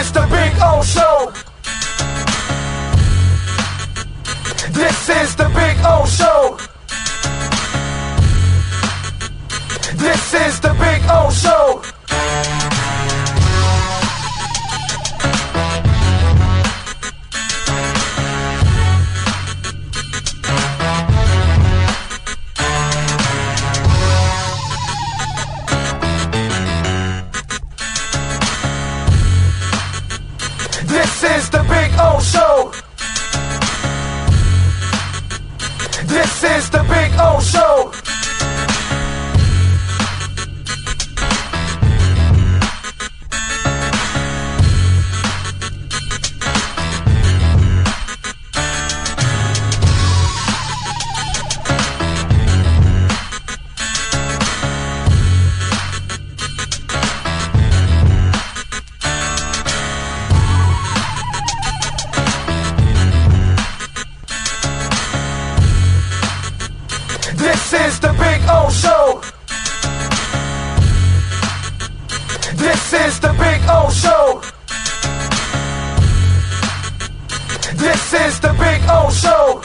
is the Big O Show. This is the Big O Show. This is the Big O Show. This is the Big O Show. This is the Big O Show. This is the Big O Show. This is the Big O Show. This is the Big O Show.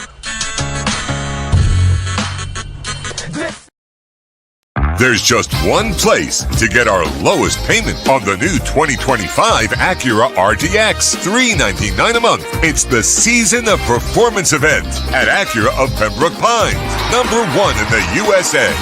There's just one place to get our lowest payment on the new 2025 Acura RDX, $399 a month. It's the Season of Performance event at Acura of Pembroke Pines, #1 in the USA.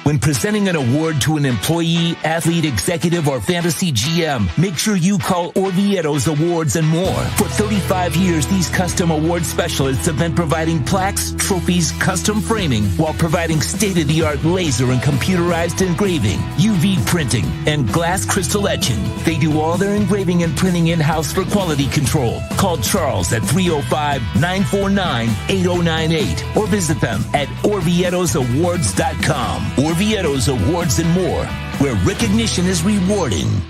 When presenting an award to an employee, athlete, executive, or fantasy GM, make sure you call Orvieto's Awards and More. For 35 years, these custom award specialists have been providing plaques, trophies, custom framing, while providing state-of-the-art laser and computerized engraving, UV printing, and glass crystal etching. They do all their engraving and printing in-house for quality control. Call Charles at 305-949-8098 or visit them at orvietosawards.com. Orvieto's Awards and More, where recognition is rewarding.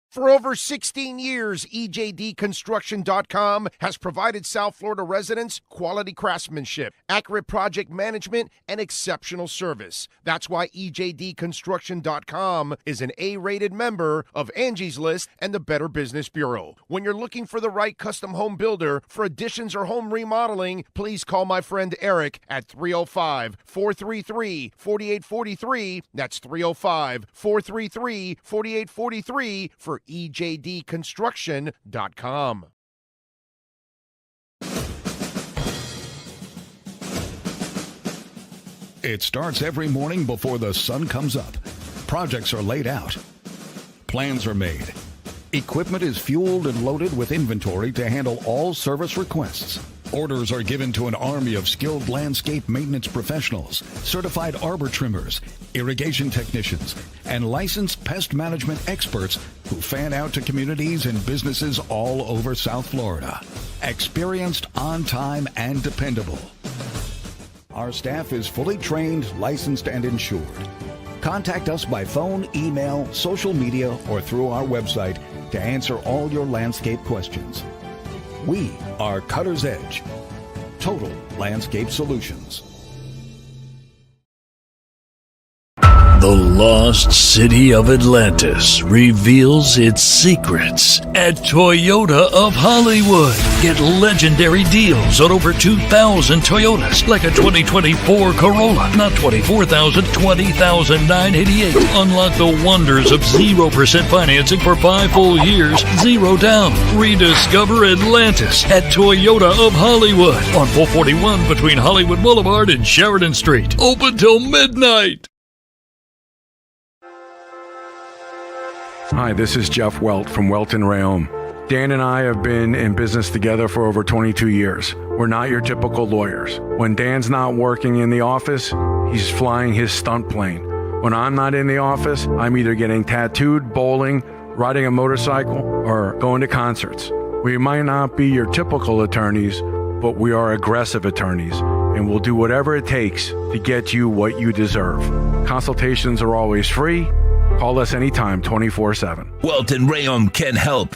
For over 16 years, EJDconstruction.com has provided South Florida residents quality craftsmanship, accurate project management, and exceptional service. That's why EJDconstruction.com is an A-rated member of Angie's List and the Better Business Bureau. When you're looking for the right custom home builder for additions or home remodeling, please call my friend Eric at 305-433-4843. That's 305-433-4843 for EJDconstruction.com. It starts every morning before the sun comes up. Projects are laid out. Plans are made. Equipment is fueled and loaded with inventory to handle all service requests. Orders are given to an army of skilled landscape maintenance professionals, certified arbor trimmers, irrigation technicians, and licensed pest management experts who fan out to communities and businesses all over South Florida. Experienced, on time, and dependable. Our staff is fully trained, licensed, and insured. Contact us by phone, email, social media, or through our website to answer all your landscape questions. We are Cutter's Edge. Total Landscape Solutions. The lost city of Atlantis reveals its secrets at Toyota of Hollywood. Get legendary deals on over 2,000 Toyotas, like a 2024 Corolla, not $24,000, $20,988. Unlock the wonders of 0% financing for 5 full years, 0 down. Rediscover Atlantis at Toyota of Hollywood on 441 between Hollywood Boulevard and Sheridan Street. Open till midnight. Hi, this is Jeff Welt from Welton Rayom. Dan and I have been in business together for over 22 years. We're not your typical lawyers. When Dan's not working in the office, he's flying his stunt plane. When I'm not in the office, I'm either getting tattooed, bowling, riding a motorcycle, or going to concerts. We might not be your typical attorneys, but we are aggressive attorneys, and we'll do whatever it takes to get you what you deserve. Consultations are always free, Call us anytime, 24/7. Walt and Rayom can help.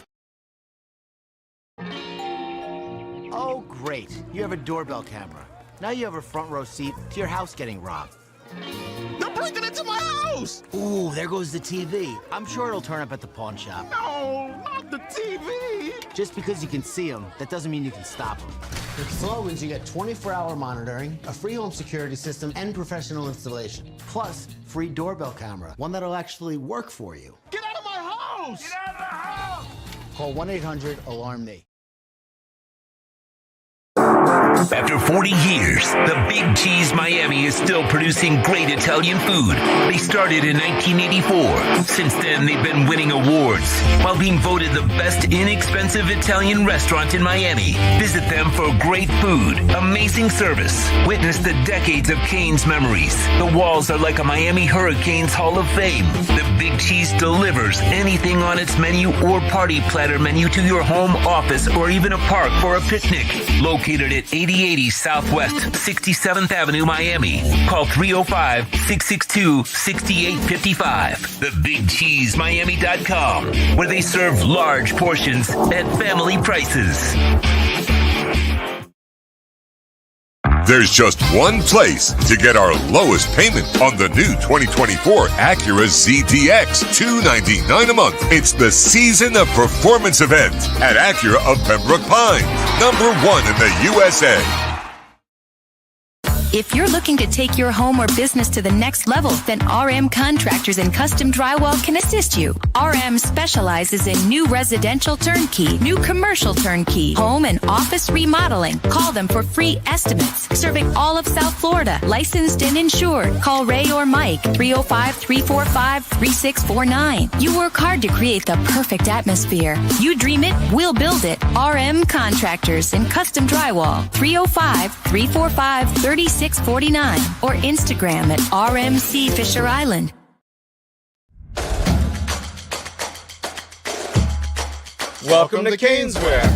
Oh, great. You have a doorbell camera. Now you have a front row seat to your house getting robbed. They're breaking into my house! Ooh, there goes the TV. I'm sure it'll turn up at the pawn shop. No, not the TV! Just because you can see them, that doesn't mean you can stop them. With Slogans, you get 24-hour monitoring, a free home security system, and professional installation. Plus, free doorbell camera, one that'll actually work for you. Get out of my house! Get out of the house! Call 1-800-ALARM-ME. After 40 years, the Big Cheese Miami is still producing great Italian food. They started in 1984. Since then, they've been winning awards while being voted the best inexpensive Italian restaurant in Miami. Visit them for great food, amazing service. Witness the decades of Canes memories. The walls are like a Miami Hurricanes Hall of Fame. The Big Cheese delivers anything on its menu or party platter menu to your home, office, or even a park for a picnic. Located at 8080 Southwest 67th Avenue, Miami. Call 305-662-6855. TheBigCheeseMiami.com, where they serve large portions at family prices. There's just one place to get our lowest payment on the new 2024 Acura ZDX, $299 a month. It's the Season of Performance event at Acura of Pembroke Pines, #1 in the USA. If you're looking to take your home or business to the next level, then RM Contractors and Custom Drywall can assist you. RM specializes in new residential turnkey, new commercial turnkey, home and office remodeling. Call them for free estimates. Serving all of South Florida, licensed and insured. Call Ray or Mike, 305-345-3649. You work hard to create the perfect atmosphere. You dream it, we'll build it. RM Contractors and Custom Drywall, 305-345-3649 or Instagram at RMC Fisher Island. Welcome to CanesWear.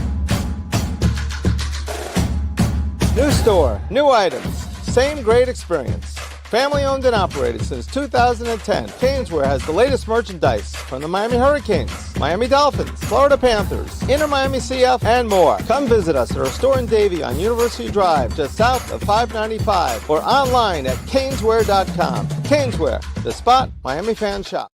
New store, new items, same great experience. Family owned and operated since 2010, CanesWear has the latest merchandise from the Miami Hurricanes, Miami Dolphins, Florida Panthers, Inter Miami CF, and more. Come visit us at our store in Davie on University Drive, just south of 595, or online at CanesWear.com. CanesWear, the spot Miami fans shop.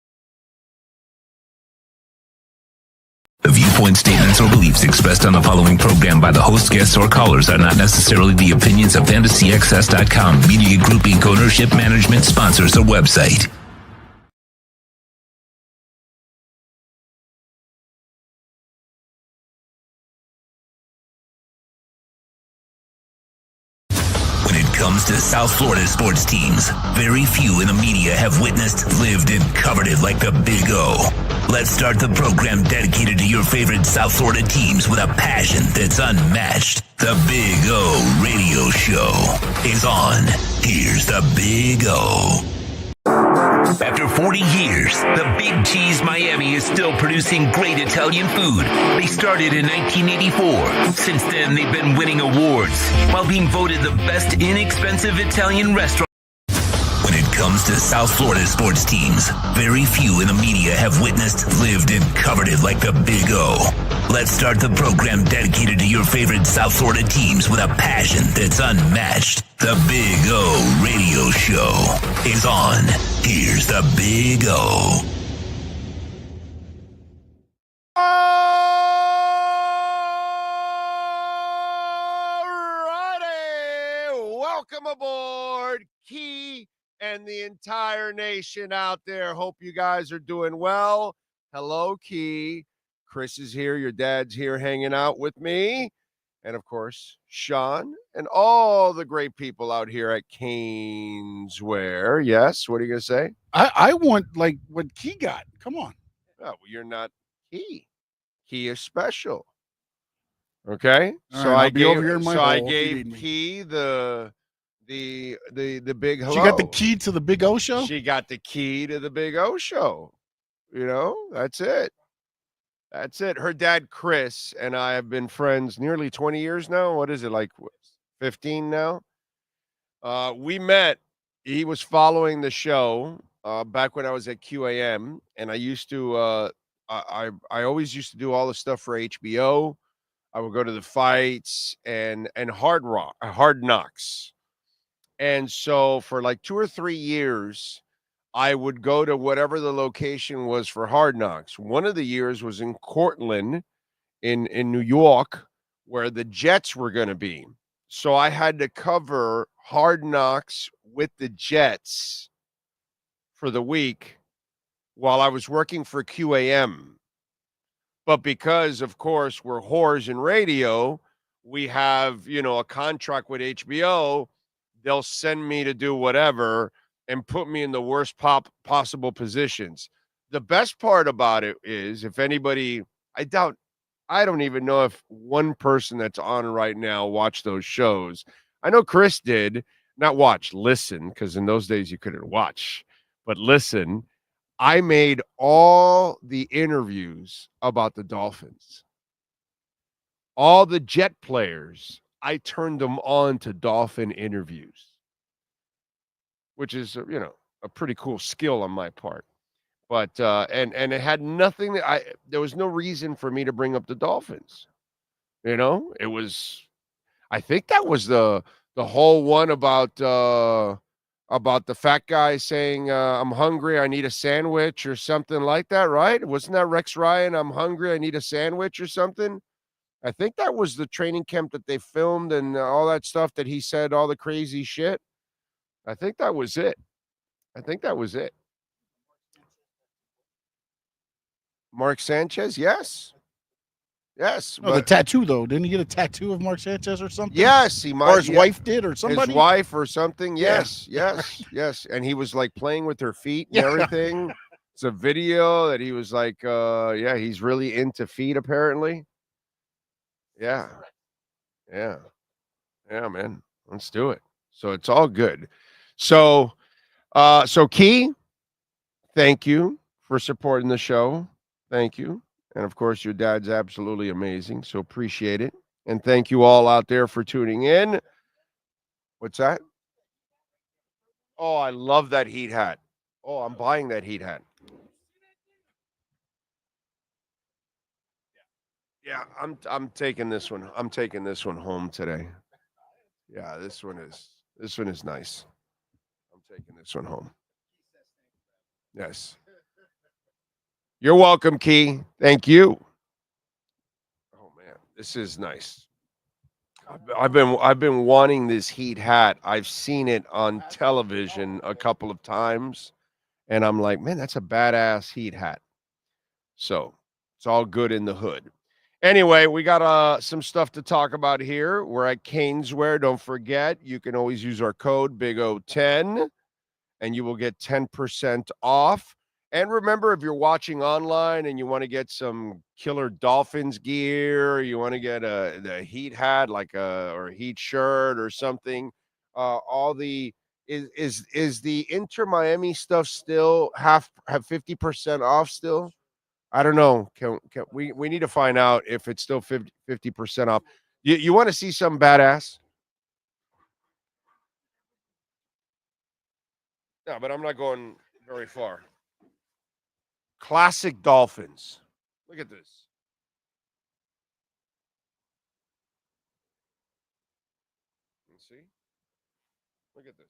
The viewpoint statements or beliefs expressed on the following program by the host, guests, or callers are not necessarily the opinions of FantasyXS.com, Media Group Inc. ownership, management, sponsors, or website. When it comes to South Florida sports teams, very few in the media have witnessed, lived, and covered it like the Big O. Let's start the program dedicated to your favorite South Florida teams with a passion that's unmatched. The Big O Radio Show is on. Here's the Big O. After 40 years, the Big Cheese Miami is still producing great Italian food. They started in 1984. Since then, they've been winning awards while being voted the best inexpensive Italian restaurant. When it comes to South Florida sports teams, very few in the media have witnessed, lived, and covered it like the Big O. Let's start the program dedicated to your favorite South Florida teams with a passion that's unmatched. The Big O Radio Show is on. Here's the Big O. Alrighty, welcome aboard, Key and the entire nation out there. Hope you guys are doing well. Hello, Key. Chris is here. Your dad's here hanging out with me. And, of course, Sean and all the great people out here at CanesWear. Yes, what are you going to say? I want, like, what Key got. Come on. Oh, well, you're not Key. Key is special. Okay? All So right, I I'll be over here in my hole if you gave need me. Key the big hello. She got the key to the Big O Show? She got the key to the Big O Show. You know, that's it. That's it. Her dad, Chris, and I have been friends nearly 20 years now. What is it, like 15 now? We met. He was following the show back when I was at QAM, and I used to I always used to do all the stuff for HBO. I would go to the fights and Hard Knocks. And so for like 2 or 3 years, I would go to whatever the location was for Hard Knocks. One of the years was in Cortland in New York, where the Jets were going to be. So I had to cover Hard Knocks with the Jets for the week while I was working for QAM. But because, of course, we're whores in radio, we have, a contract with HBO. They'll send me to do whatever and put me in the worst possible positions. The best part about it is, if anybody, I don't even know if one person that's on right now watched those shows. I know Chris did. Not watch, listen, because in those days you couldn't watch. But listen, I made all the interviews about the Dolphins. All the Jet players, I turned them on to Dolphin interviews, which is, a pretty cool skill on my part. But and it had nothing. There was no reason for me to bring up the Dolphins. It was. I think that was the whole one about the fat guy saying I'm hungry, I need a sandwich or something like that, right? Wasn't that Rex Ryan? I'm hungry, I need a sandwich or something. I think that was the training camp that they filmed and all that stuff that he said, all the crazy shit. I think that was it. Mark Sanchez, yes. No, the tattoo, though. Didn't he get a tattoo of Mark Sanchez or something? Yes, he might. Or his wife did, or somebody? His wife or something, yes. And he was, like, playing with her feet and everything. It's a video that he was like, he's really into feet, apparently. Yeah, man. Let's do it. So it's all good. So Key, thank you for supporting the show. Thank you. And, of course, your dad's absolutely amazing, so appreciate it. And thank you all out there for tuning in. What's that? Oh, I love that Heat hat. Oh, I'm buying that Heat hat. Yeah, I'm taking this one. I'm taking this one home today. Yeah, this one is nice. I'm taking this one home. Yes. You're welcome, Key. Thank you. Oh man, this is nice. I've been wanting this Heat hat. I've seen it on television a couple of times, and I'm like, man, that's a badass Heat hat. So it's all good in the hood. Anyway, we got some stuff to talk about here. We're at CanesWear. Don't forget, you can always use our code BIG-O10, and you will get 10% off. And remember, if you're watching online and you want to get some killer Dolphins gear, you want to get the Heat hat, or a Heat shirt or something, is the Inter Miami stuff still have 50% off still? I don't know. We need to find out if it's still 50% off. You want to see something badass? No, but I'm not going very far. Classic Dolphins. Look at this. You see? Look at this.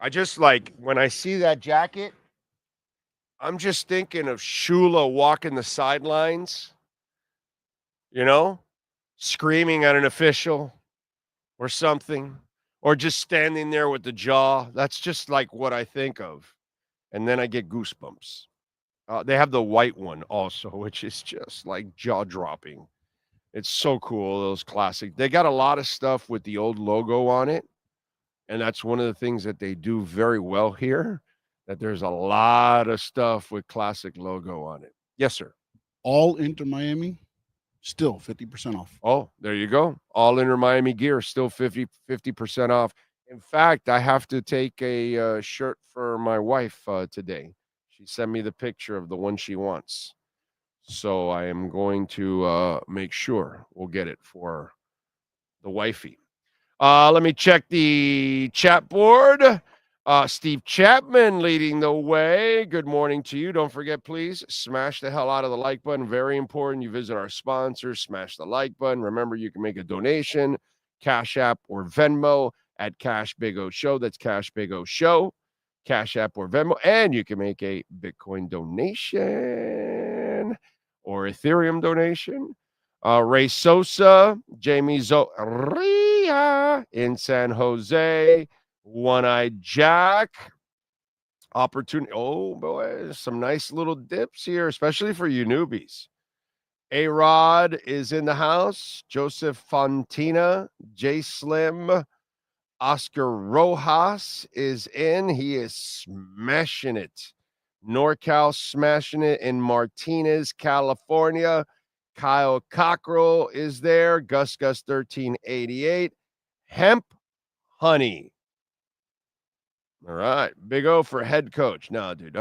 I just when I see that jacket, I'm just thinking of Shula walking the sidelines, screaming at an official or something, or just standing there with the jaw. That's just like what I think of. And then I get goosebumps. They have the white one also, which is just like jaw-dropping. It's so cool, those classic. They got a lot of stuff with the old logo on it. And that's one of the things that they do very well here, that there's a lot of stuff with classic logo on it. Yes, sir. All Inter Miami, still 50% off. Oh, there you go. All Inter Miami gear, still 50% off. In fact, I have to take a shirt for my wife today. She sent me the picture of the one she wants. So I am going to make sure we'll get it for the wifey. Let me check the chat board. Steve Chapman leading the way. Good morning to you. Don't forget, please, smash the hell out of the like button. Very important. You visit our sponsors, smash the like button. Remember, you can make a donation, Cash App or Venmo at Cash Big O Show. That's Cash Big O Show, Cash App or Venmo. And you can make a Bitcoin donation or Ethereum donation. Ray Sosa, Jamie Zoria in San Jose, One-Eyed Jack. Opportunity. Oh, boy, some nice little dips here, especially for you newbies. A-Rod is in the house. Joseph Fontina, J Slim, Oscar Rojas is in. He is smashing it. NorCal smashing it in Martinez, California. Kyle Cockrell is there. Gus 1388. Hemp Honey. All right. Big O for head coach. No, dude,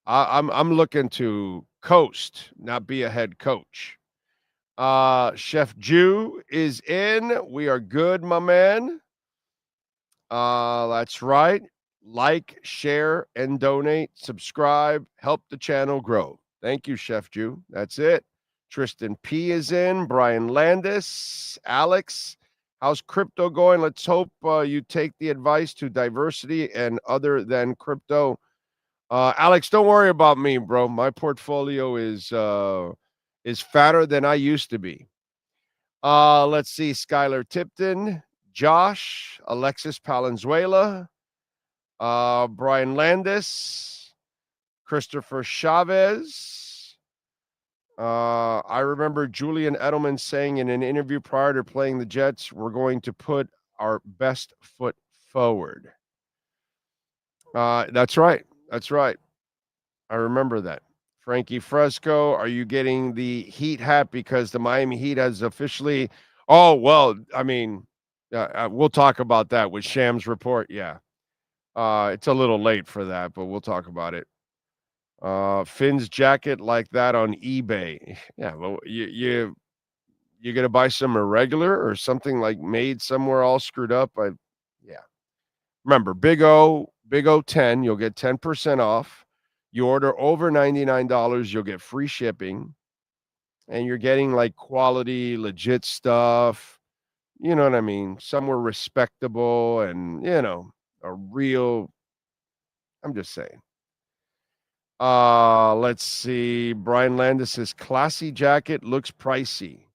I'm looking to coast, not be a head coach. Chef Jew is in. We are good, my man. That's right. Like, share, and donate. Subscribe. Help the channel grow. Thank you, Chef Jew. That's it. Tristan P is in. Brian Landis. Alex, how's crypto going? Let's hope you take the advice to diversity and other than crypto. Alex, don't worry about me, bro. My portfolio is fatter than I used to be. Let's see. Skylar Tipton, Josh, Alexis Palenzuela, Brian Landis, Christopher Chavez. I remember Julian Edelman saying in an interview prior to playing the Jets, we're going to put our best foot forward. That's right. That's right. I remember that. Frankie Fresco, are you getting the Heat hat because the Miami Heat has officially? Oh, well, I mean, we'll talk about that with Sham's report. Yeah. It's a little late for that, but we'll talk about it. Finn's jacket like that on eBay. Yeah, well, you gonna buy some irregular or something like made somewhere all screwed up? Yeah. Remember, Big O 10, you'll get 10% off. You order over $99, you'll get free shipping, and you're getting like quality, legit stuff. You know what I mean? Somewhere respectable and a real. I'm just saying. Let's see. Brian Landis' classy jacket looks pricey.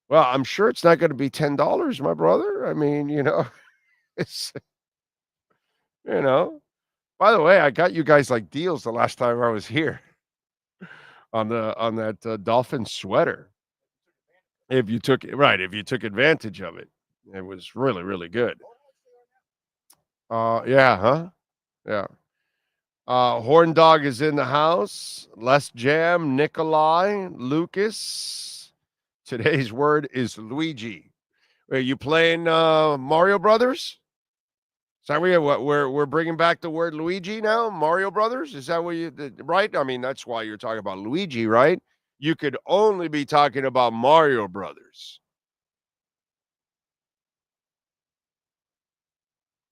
Well, I'm sure it's not going to be $10, my brother. I mean, it's, by the way, I got you guys like deals the last time I was here on that Dolphins sweater. If you took advantage of it, it was really, really good. Yeah, huh? Yeah. Horn Dog is in the house. Les Jam, Nikolai, Lucas. Today's word is Luigi. Are you playing Mario Brothers? Is that what we're bringing back the word Luigi now? Mario Brothers? Is that what you right? I mean, that's why you're talking about Luigi, right? You could only be talking about Mario Brothers.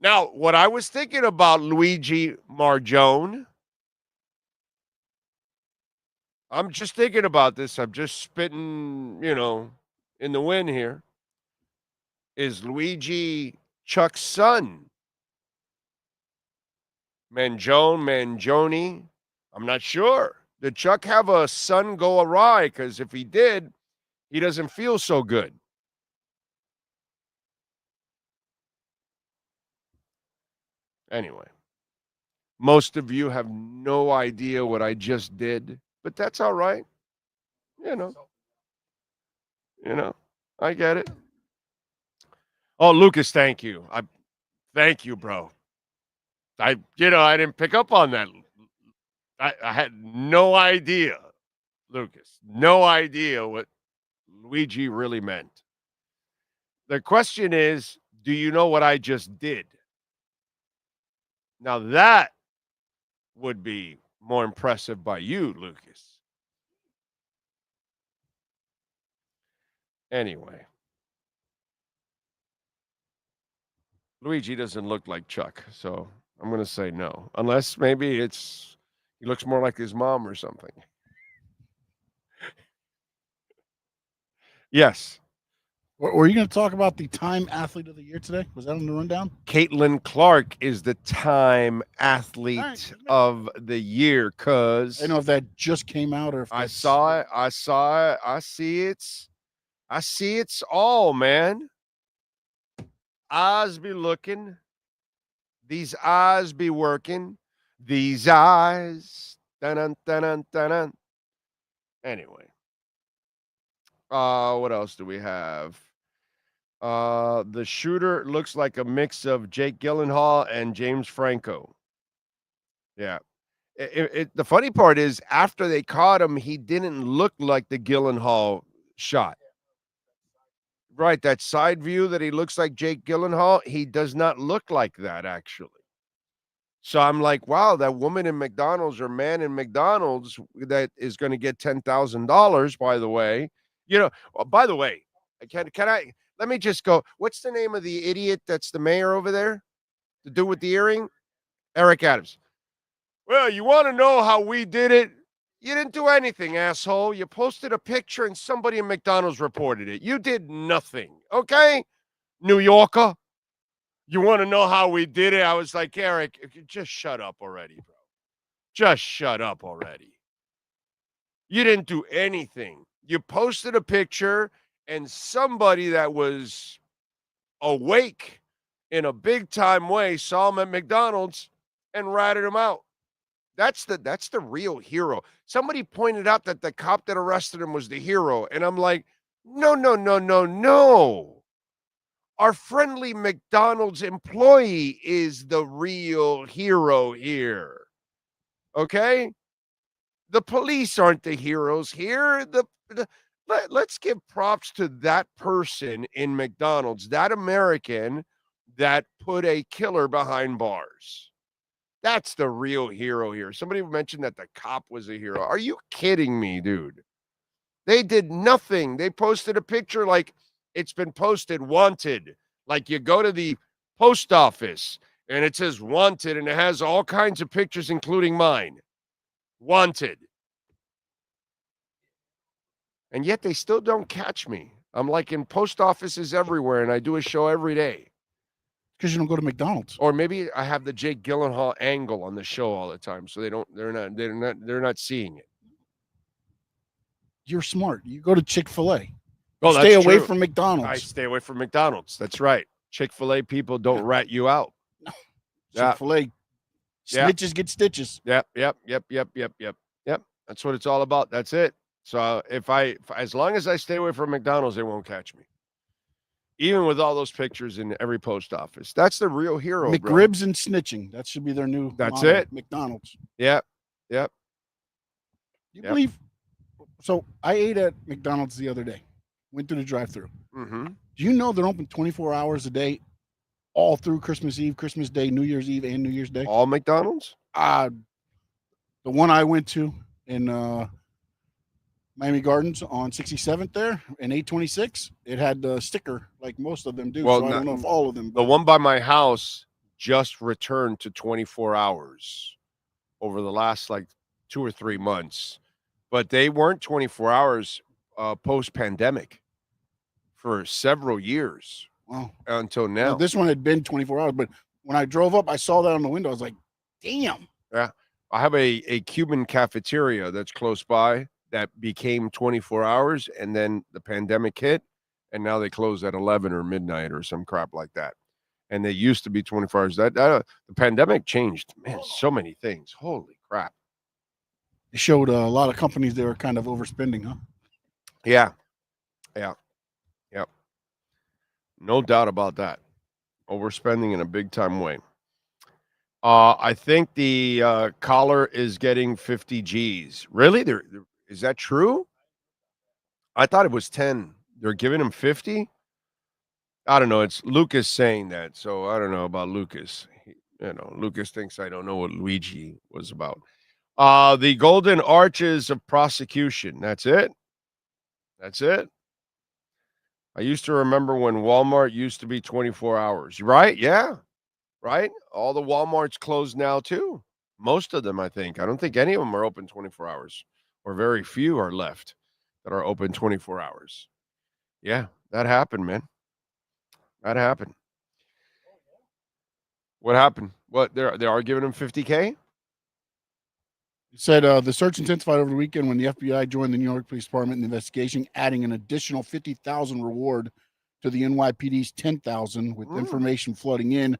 Now, what I was thinking about Luigi Marjone, I'm just thinking about this. I'm just spitting, in the wind here. Is Luigi Chuck's son? Mangione? I'm not sure. Did Chuck have a son go awry? Because if he did, he doesn't feel so good. Anyway, most of you have no idea what I just did, but that's all right. I get it. Oh, Lucas, thank you. Thank you, bro. I didn't pick up on that. I had no idea, Lucas. No idea what Luigi really meant. The question is, do you know what I just did? Now that would be more impressive by you, Lucas. Anyway. Luigi doesn't look like Chuck, so I'm going to say no. Unless maybe he looks more like his mom or something. Yes. Were you going to talk about the Time Athlete of the Year today? Was that on the rundown? Caitlin Clark is the Time Athlete of the Year, cuz I don't know if that just came out or if I saw it. I see it. I see it's all, man. Eyes be looking. These eyes be working. These eyes. Dun-dun, dun-dun, dun-dun. Anyway. What else do we have? The shooter looks like a mix of Jake Gyllenhaal and James Franco. Yeah. The funny part is after they caught him, he didn't look like the Gyllenhaal shot. Right, that side view that he looks like Jake Gyllenhaal, he does not look like that, actually. So I'm like, wow, that woman in McDonald's or man in McDonald's that is going to get $10,000, by the way. You know, by the way, let me just go. What's the name of the idiot that's the mayor over there? The dude with the earring? Eric Adams. Well, you want to know how we did it? You didn't do anything, asshole. You posted a picture and somebody in McDonald's reported it. You did nothing, okay? New Yorker. You want to know how we did it? I was like, Eric, just shut up already, bro. Just shut up already. You didn't do anything. You posted a picture and somebody that was awake in a big-time way saw him at McDonald's and ratted him out. That's the real hero. Somebody pointed out that the cop that arrested him was the hero. And I'm like, no. Our friendly McDonald's employee is the real hero here. Okay? The police aren't the heroes here. Let's give props to that person in McDonald's, that American that put a killer behind bars. That's the real hero here. Somebody mentioned that the cop was a hero. Are you kidding me, dude? They did nothing. They posted a picture like it's been posted, wanted. Like you go to the post office and it says wanted and it has all kinds of pictures, including mine. Wanted. And yet they still don't catch me. I'm like in post offices everywhere and I do a show every day. Because you don't go to McDonald's. Or maybe I have the Jake Gyllenhaal angle on the show all the time, so they're not seeing it. You're smart. You go to Chick-fil-A. Oh, stay away from McDonald's. I stay away from McDonald's. That's right. Chick-fil-A people don't rat you out. No. Chick-fil-A snitches get stitches. Yep. That's what it's all about. That's it. So as long as I stay away from McDonald's, they won't catch me. Even with all those pictures in every post office. That's the real hero, McRibs and snitching. That should be their new That's motto. it. McDonald's. Yep. You believe? So I ate at McDonald's the other day. Went through the drive-thru. Mm-hmm. Do you know they're open 24 hours a day all through Christmas Eve, Christmas Day, New Year's Eve, and New Year's Day? All McDonald's? The one I went to in Miami Gardens on 67th there and 826, it had the sticker like most of them do. Well, so I don't know if all of them. The one by my house just returned to 24 hours over the last like 2 or 3 months. But they weren't 24 hours post-pandemic for several years. Wow. Until now. This one had been 24 hours, but when I drove up, I saw that on the window. I was like, damn. Yeah. I have a Cuban cafeteria that's close by that became 24 hours, and then the pandemic hit, and now they close at 11 or midnight or some crap like that. And they used to be 24 hours. The pandemic changed, man, so many things. Holy crap. It showed a lot of companies they were kind of overspending, huh? Yeah. No doubt about that. Overspending in a big-time way. I think the collar is getting 50 G's. Really? Is that true? I thought it was 10. They're giving him 50? I don't know. It's Lucas saying that, so I don't know about Lucas. Lucas thinks I don't know what Luigi was about. The golden arches of prosecution. That's it. I used to remember when Walmart used to be 24 hours. Right? Yeah. Right? All the Walmarts closed now, too. Most of them, I think. I don't think any of them are open 24 hours, or very few are left that are open 24 hours. Yeah, that happened, man. That happened. What happened? What, they are giving him $50K? It said the search intensified over the weekend when the FBI joined the New York Police Department in the investigation, adding an additional $50,000 reward to the NYPD's $10,000. With information flooding in,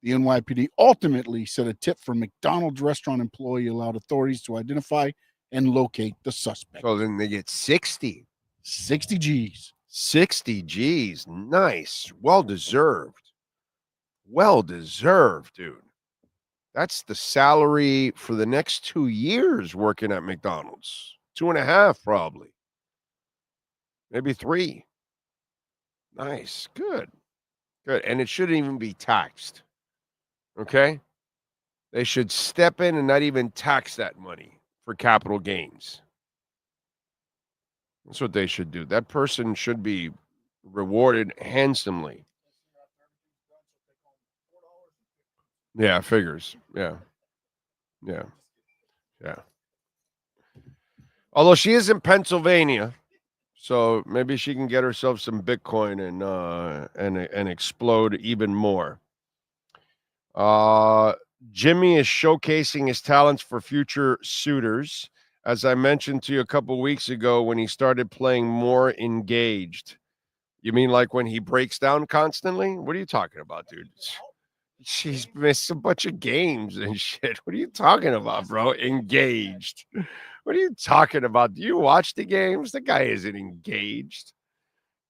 the NYPD ultimately set a tip for McDonald's restaurant employee, allowed authorities to identify and locate the suspect. So then they get 60 G's. 60 G's. Nice. Well deserved. Well deserved, dude. That's the salary for the next 2 years working at McDonald's. 2.5, probably. Maybe 3. Nice. Good. Good. And it shouldn't even be taxed. Okay? They should step in and not even tax that money for capital gains. That's what they should do. That person should be rewarded handsomely. Yeah, figures. Yeah. Yeah. Yeah. Although she is in Pennsylvania, so maybe she can get herself some Bitcoin and explode even more. Jimmy is showcasing his talents for future suitors. As I mentioned to you a couple weeks ago, when he started playing more engaged. You mean like when he breaks down constantly? What are you talking about, dude? She's missed a bunch of games and shit. What are you talking about, bro? Engaged. What are you talking about? Do you watch the games? The guy isn't engaged.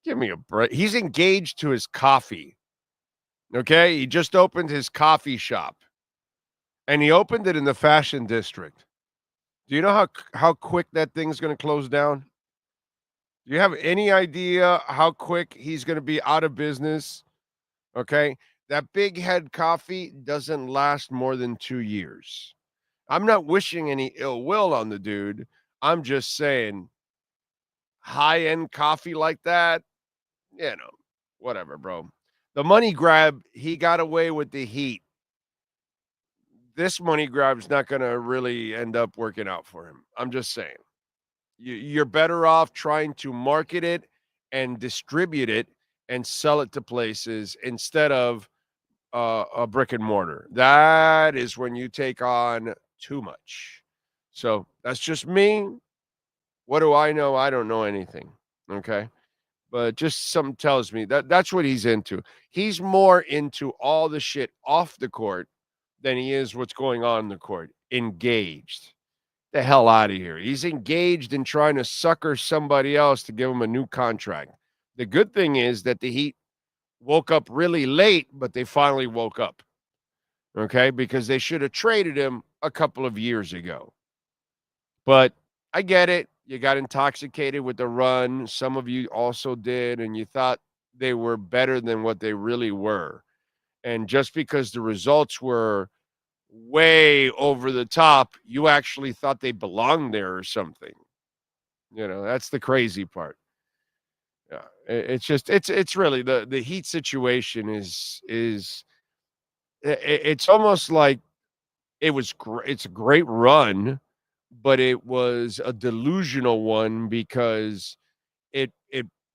Give me a break. He's engaged to his coffee. Okay? He just opened his coffee shop. And he opened it in the fashion district. Do you know how quick that thing's going to close down? Do you have any idea how quick he's going to be out of business? Okay? That Big Head coffee doesn't last more than 2 years. I'm not wishing any ill will on the dude. I'm just saying high-end coffee like that, whatever, bro. The money grab, he got away with the heat. This money grab's not going to really end up working out for him. I'm just saying. You're better off trying to market it and distribute it and sell it to places instead of a brick and mortar. That is when you take on too much. So that's just me. What do I know? I don't know anything. Okay. But just something tells me that's what he's into. He's more into all the shit off the court than he is what's going on in the court. Engaged. The hell out of here. He's engaged in trying to sucker somebody else to give him a new contract. The good thing is that the Heat woke up really late, but they finally woke up. Okay? Because they should have traded him a couple of years ago. But I get it. You got intoxicated with the run. Some of you also did, and you thought they were better than what they really were. And just because the results were way over the top, you actually thought they belonged there or something. That's the crazy part. Yeah, it's really the Heat situation is it's almost like it's a great run, but it was a delusional one because it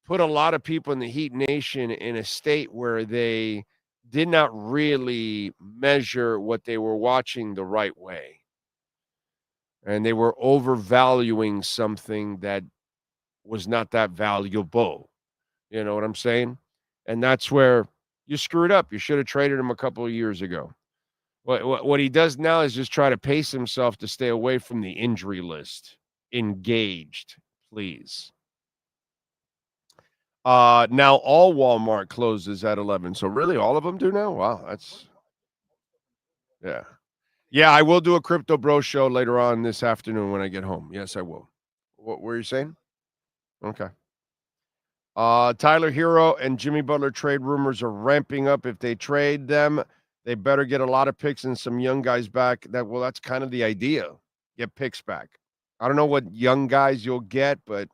put a lot of people in the Heat Nation in a state where they did not really measure what they were watching the right way. And they were overvaluing something that was not that valuable. You know what I'm saying? And that's where you screwed up. You should have traded him a couple of years ago. What he does now is just try to pace himself to stay away from the injury list. Engaged, please. Now all Walmart closes at 11. So really all of them do now? Wow, that's yeah. Yeah, I will do a Crypto Bro show later on this afternoon when I get home. Yes, I will. What were you saying? Okay. Tyler Hero and Jimmy Butler trade rumors are ramping up. If they trade them, they better get a lot of picks and some young guys back. That's kind of the idea. Get picks back. I don't know what young guys you'll get, but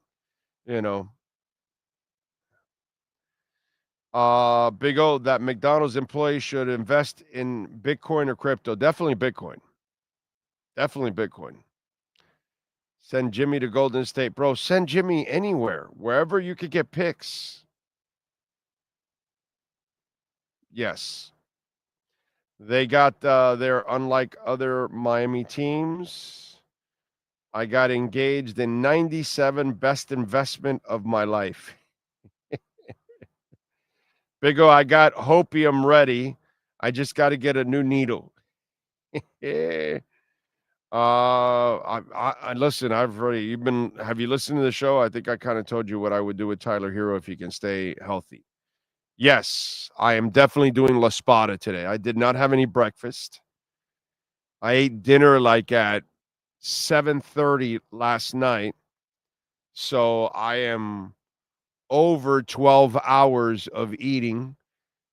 Big O, that McDonald's employee should invest in Bitcoin or crypto. Definitely Bitcoin. Definitely Bitcoin. Send Jimmy to Golden State. Bro, send Jimmy anywhere, wherever you could get picks. Yes. They got, they're unlike other Miami teams. I got engaged in 97 best investment of my life. Big O, I got hopium ready. I just got to get a new needle. I listen, have you listened to the show? I think I kind of told you what I would do with Tyler Hero if he can stay healthy. Yes, I am definitely doing La Spada today. I did not have any breakfast. I ate dinner like at 7:30 last night. So I am over 12 hours of eating.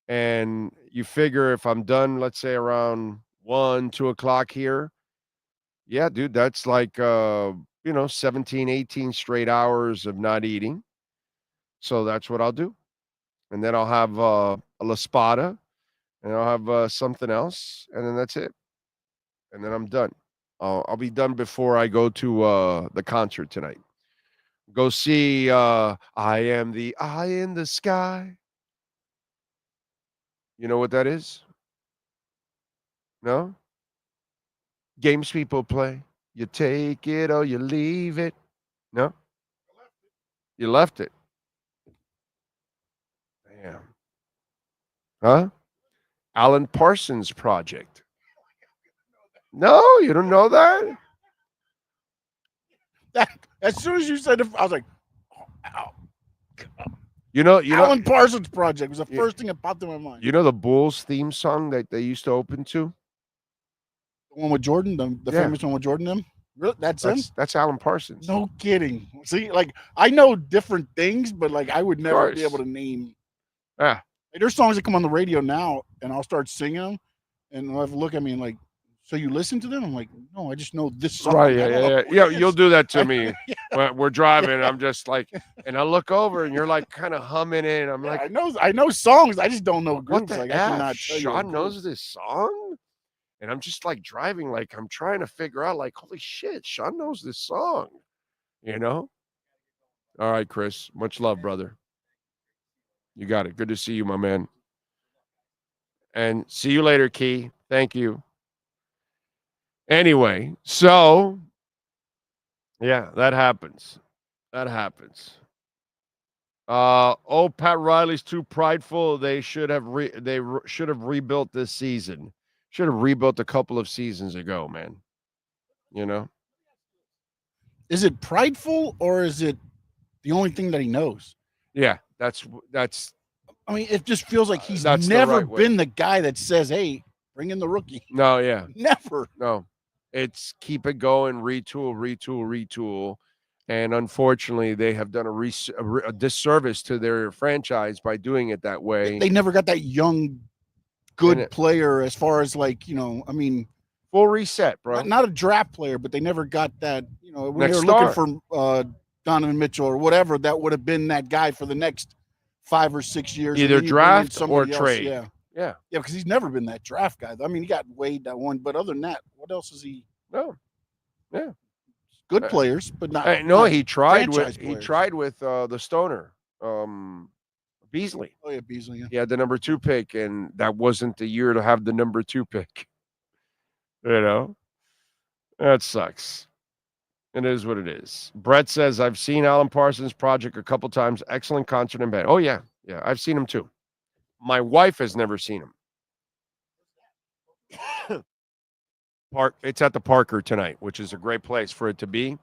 And you figure if I'm done, let's say around 1, 2 o'clock here. Yeah, dude, that's like, 17, 18 straight hours of not eating. So that's what I'll do. And then I'll have a La Spada, and I'll have something else, and then that's it. And then I'm done. I'll be done before I go to the concert tonight. Go see I Am the Eye in the Sky. You know what that is? No? Games people play. You take it or you leave it. No? You left it. Damn. Huh? Alan Parsons Project. No, you don't know that? As soon as you said it, I was like, oh, You know, Alan Parsons Project was the first thing that popped in my mind. You know the Bulls theme song that they used to open to? The one with Jordan, the famous one with Jordan, them? Really? That's him? That's Alan Parsons. No kidding. See, like, I know different things, but, like, I would never be able to name. Yeah. Like, there's songs that come on the radio now, and I'll start singing them, and they'll have to look at me and, like, so you listen to them? I'm like, no, I just know this song. Right, yeah. You'll do that to me. We're driving, and I'm just like, and I look over, and you're like kind of humming it. And I'm like, I know songs. I just don't know What groups. the like, F? I cannot tell you Sean knows this song? And I'm just like driving, like I'm trying to figure out, like, holy shit, Sean knows this song, you know? All right, Chris. Much love, brother. You got it. Good to see you, my man. And see you later, Key. Thank you. Anyway, so yeah, that happens. That happens. Pat Riley's too prideful. They should have rebuilt this season. Should have rebuilt a couple of seasons ago, man. You know? Is it prideful or is it the only thing that he knows? Yeah, that's. I mean, it just feels like he's never been the guy that says, "Hey, bring in the rookie." No, yeah, never. No, it's keep it going, retool, and unfortunately, they have done a disservice to their franchise by doing it that way. They never got that young, good player as far as, like, you know, I mean, full reset, bro. Not a draft player, but they never got that. You know, when they were looking for Donovan Mitchell or whatever, that would have been that guy for the next 5 or 6 years. Either draft or trade. Yeah, because he's never been that draft guy. I mean, he got Wade that one, but other than that, what else is he? No, yeah, good players, but not. He tried with the Stoner, Beasley. Oh yeah, Beasley. Yeah. He had the number 2 pick, and that wasn't the year to have the number 2 pick. You know, that sucks. It is what it is. Brett says, I've seen Alan Parsons Project a couple times. Excellent concert and band. Oh, yeah. Yeah, I've seen him too. My wife has never seen him. It's at the Parker tonight, which is a great place for it to be.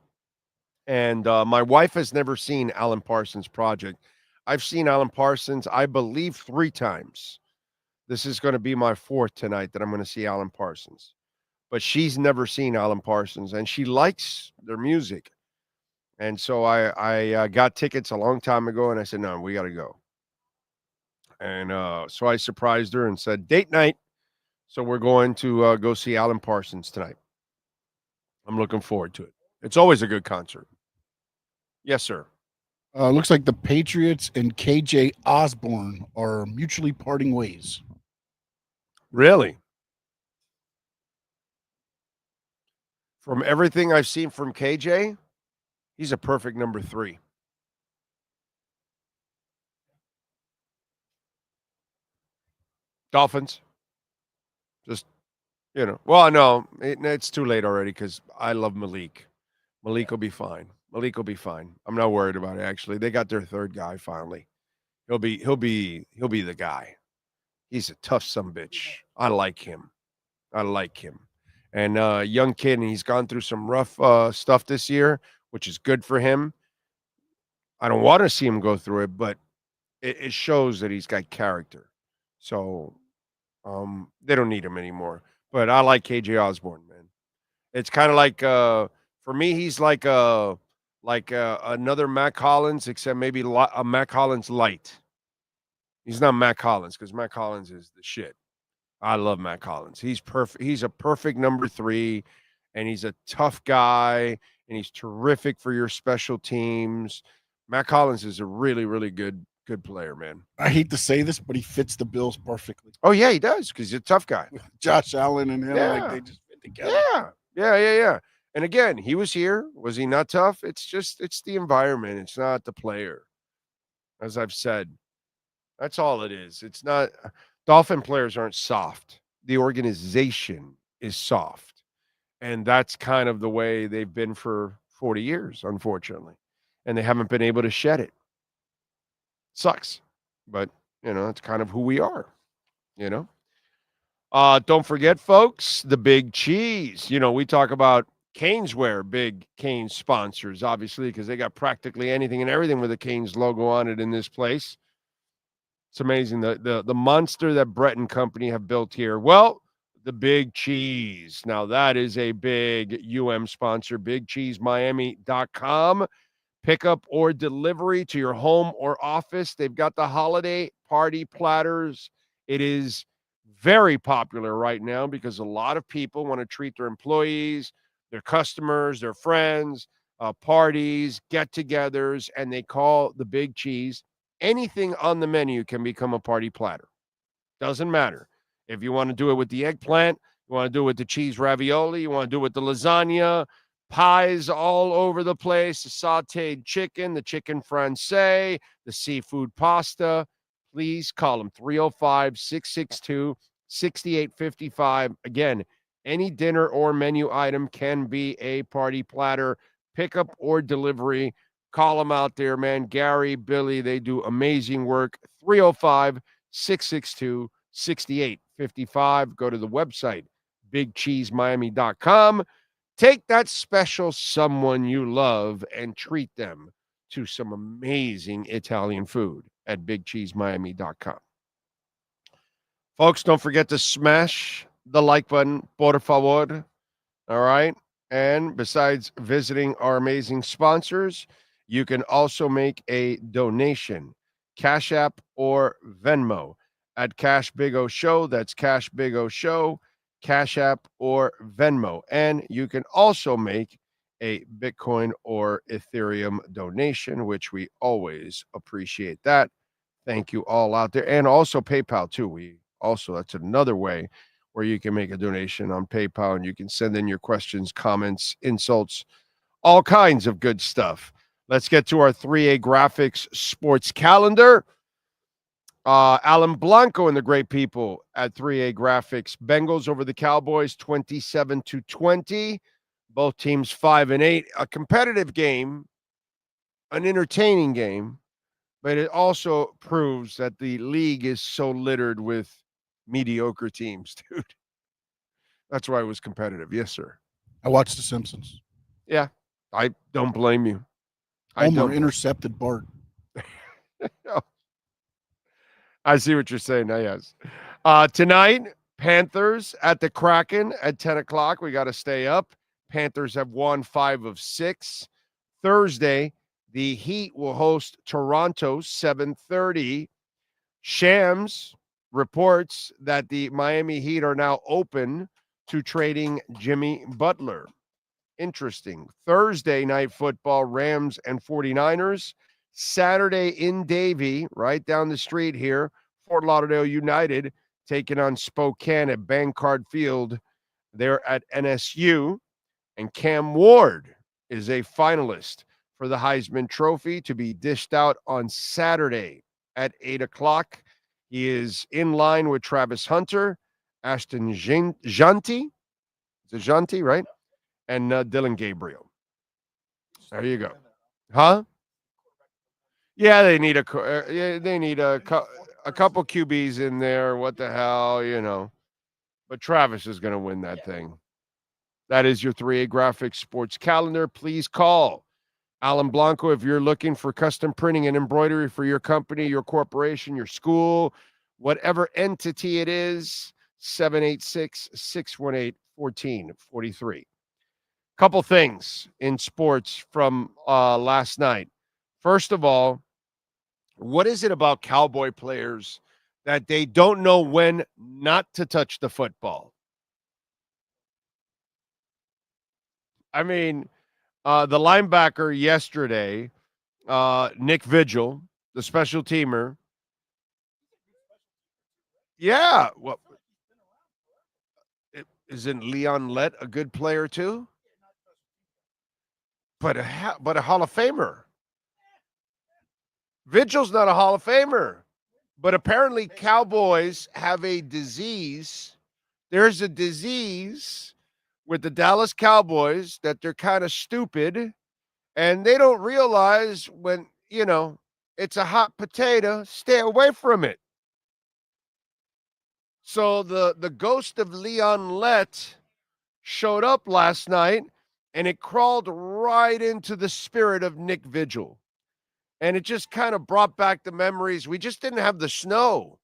And my wife has never seen Alan Parsons Project. I've seen Alan Parsons, I believe, 3 times. This is going to be my 4th tonight that I'm going to see Alan Parsons. But she's never seen Alan Parsons, and she likes their music. And so I got tickets a long time ago, and I said, no, we got to go. And so I surprised her and said, date night. So we're going to go see Alan Parsons tonight. I'm looking forward to it. It's always a good concert. Yes, sir. Looks like the Patriots and KJ Osborne are mutually parting ways. Really? From everything I've seen from KJ, he's a perfect number 3. Dolphins. Just, well, no, it's too late already because I love Malik. Malik will be fine. I'm not worried about it, actually. They got their third guy finally. He'll be the guy. He's a tough sumbitch. I like him. And young kid, and he's gone through some rough stuff this year, which is good for him. I don't want to see him go through it, but it shows that he's got character. So they don't need him anymore. But I like KJ Osborne, man. It's kind of like for me, he's like another Mac Hollins, except maybe a Mac Hollins light. He's not Mac Hollins because Mac Hollins is the shit. I love Mac Hollins. He's perfect. He's a perfect number 3, and he's a tough guy, and he's terrific for your special teams. Mac Hollins is a really, really good player, man. I hate to say this, but he fits the Bills perfectly. Oh yeah, he does because he's a tough guy. Josh Allen and him, like they just fit together. Yeah. And again, he was here. Was he not tough? It's the environment. It's not the player. As I've said, that's all it is. It's not. Dolphin players aren't soft. The organization is soft. And that's kind of the way they've been for 40 years, unfortunately. And they haven't been able to shed it. Sucks. But, it's kind of who we are, Don't forget, folks, the Big Cheese. We talk about CanesWear, big Canes sponsors, obviously, because they got practically anything and everything with the Canes logo on it in this place. It's amazing the monster that Brett and company have built here. Well, the Big Cheese. Now, that is a big sponsor, BigCheeseMiami.com. Pickup or delivery to your home or office. They've got the holiday party platters. It is very popular right now because a lot of people want to treat their employees, their customers, their friends, parties, get-togethers, and they call the Big Cheese. Anything on the menu can become a party platter. Doesn't matter. If you want to do it with the eggplant, you want to do it with the cheese ravioli, you want to do it with the lasagna, pies all over the place, the sauteed chicken, the chicken francais, the seafood pasta. Please call them 305-662-6855. Again, any dinner or menu item can be a party platter, pickup or delivery. Call them out there, man. Gary, Billy, they do amazing work. 305-662-6855. Go to the website, BigCheeseMiami.com. Take that special someone you love and treat them to some amazing Italian food at BigCheeseMiami.com. Folks, don't forget to smash the like button, por favor. All right? And besides visiting our amazing sponsors, you can also make a donation, Cash App or Venmo at Cash Big O Show. That's Cash Big O Show, Cash App or Venmo. And you can also make a Bitcoin or Ethereum donation, which we always appreciate that. Thank you all out there. And also PayPal too. That's another way where you can make a donation on PayPal and you can send in your questions, comments, insults, all kinds of good stuff. Let's get to our 3A Graphics sports calendar. Alan Blanco and the great people at 3A Graphics. Bengals over the Cowboys 27-20. Both teams 5-8. A competitive game, an entertaining game, but it also proves that the league is so littered with mediocre teams, dude. That's why it was competitive. Yes, sir. I watched The Simpsons. Yeah, I don't blame you. Homer intercepted Bart. I see what you're saying now, yes. Tonight, Panthers at the Kraken at 10 o'clock. We got to stay up. Panthers have won 5 of 6. Thursday, the Heat will host Toronto, 7:30. Shams reports that the Miami Heat are now open to trading Jimmy Butler. Interesting. Thursday night football, Rams and 49ers, Saturday in Davie, right down the street here, Fort Lauderdale United taking on Spokane at Bankcard Field. They're at NSU, and Cam Ward is a finalist for the Heisman Trophy to be dished out on Saturday at 8 o'clock. He is in line with Travis Hunter, Ashton Janti, it's a Janti, right? And Dylan Gabriel. There you go. Huh? Yeah, they need a couple QBs in there. What the hell, But Travis is going to win that thing. That is your 3A Graphics Sports Calendar. Please call Alan Blanco if you're looking for custom printing and embroidery for your company, your corporation, your school, whatever entity it is. 786-618-1443. Couple things in sports from last night. First of all, what is it about Cowboy players that they don't know when not to touch the football? I mean, the linebacker yesterday, Nick Vigil, the special teamer. Yeah. Well, isn't Leon Lett a good player too? But a Hall of Famer. Vigil's not a Hall of Famer. But apparently Cowboys have a disease. There's a disease with the Dallas Cowboys that they're kind of stupid, and they don't realize when, it's a hot potato, stay away from it. So the ghost of Leon Lett showed up last night, and it crawled right into the spirit of Nick Vigil. And it just kind of brought back the memories. We just didn't have the snow.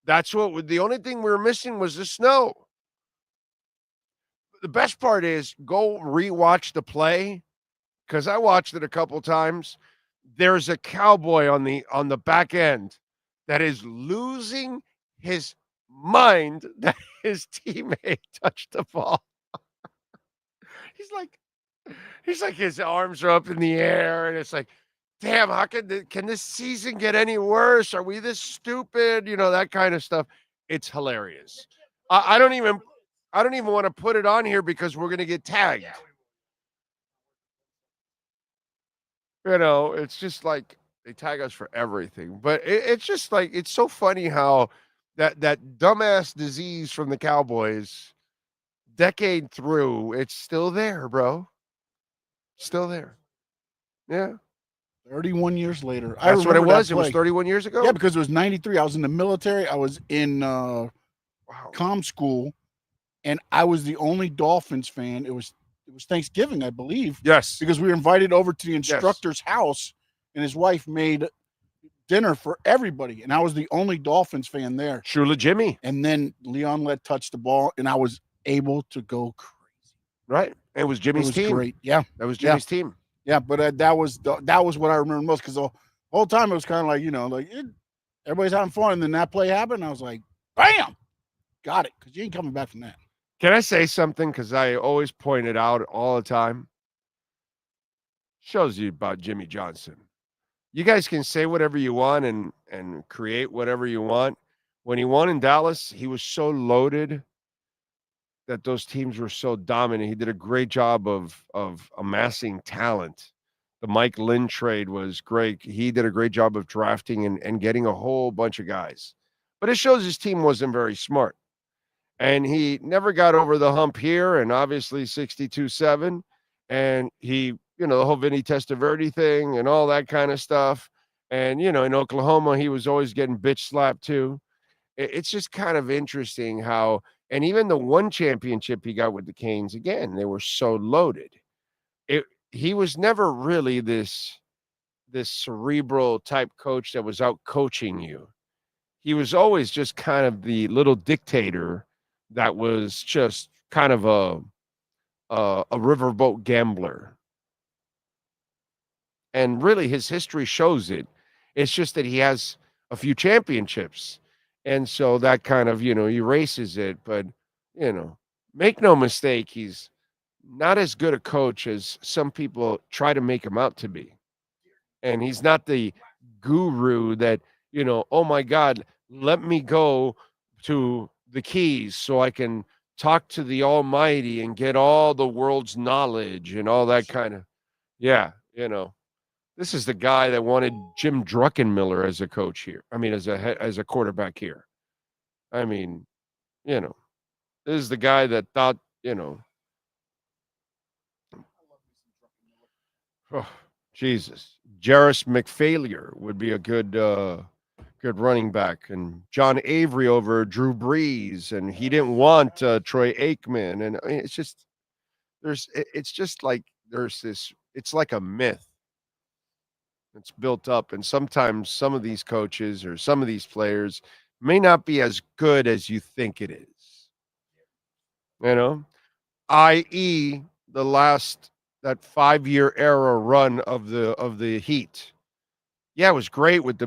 That's the only thing we were missing was the snow. The best part is go rewatch the play, because I watched it a couple times. There's a Cowboy on the back end that is losing his mind that his teammate touched the ball. He's like his arms are up in the air, and it's like, damn, how can this season get any worse? Are we this stupid? That kind of stuff. It's hilarious. I don't even want to put it on here because we're going to get tagged. It's just like they tag us for everything. But it's just like, it's so funny how that dumbass disease from the Cowboys, decade through, it's still there, bro. Still there. Yeah. 31 years later. That's what it was. It was 31 years ago? Yeah, because it was 93. I was in the military. I was in comm school, and I was the only Dolphins fan. It was Thanksgiving, I believe. Yes. Because we were invited over to the instructor's house, and his wife made dinner for everybody, and I was the only Dolphins fan there. Shula Jimmy. And then Leon Lett touched the ball, and I was able to go crazy. Right. It was Jimmy's team. Great. Yeah. That was Jimmy's team. Yeah, but that was what I remember most, because the whole time it was kind of like, everybody's having fun, and then that play happened, and I was like, bam, got it, because you ain't coming back from that. Can I say something? Because I always point it out all the time. Shows you about Jimmy Johnson. You guys can say whatever you want and create whatever you want. When he won in Dallas, he was so loaded that those teams were so dominant. He did a great job of amassing talent. The Mike Lynn trade was great. He did a great job of drafting and getting a whole bunch of guys. But it shows his team wasn't very smart. And he never got over the hump here, and obviously 62-7. And he, the whole Vinny Testaverde thing and all that kind of stuff. And, in Oklahoma, he was always getting bitch slapped too. It's just kind of interesting how, and even the one championship he got with the Canes, again, they were so loaded. He was never really this cerebral type coach that was out coaching you. He was always just kind of the little dictator that was just kind of a riverboat gambler. And really his history shows it. It's just that he has a few championships. And so that kind of, erases it. But, make no mistake, he's not as good a coach as some people try to make him out to be. And he's not the guru that, oh my God, let me go to the Keys so I can talk to the Almighty and get all the world's knowledge and all that kind of, yeah, This is the guy that wanted Jim Druckenmiller as a coach here. I mean, as a quarterback here. I mean, this is the guy that thought, oh, Jesus, Jarris McFailure would be a good running back, and John Avery over Drew Brees, and he didn't want Troy Aikman, and I mean, it's just like there's this. It's like a myth. It's built up, and sometimes some of these coaches or some of these players may not be as good as you think it is. I.e. that 5-year era run of the Heat. Yeah, it was great with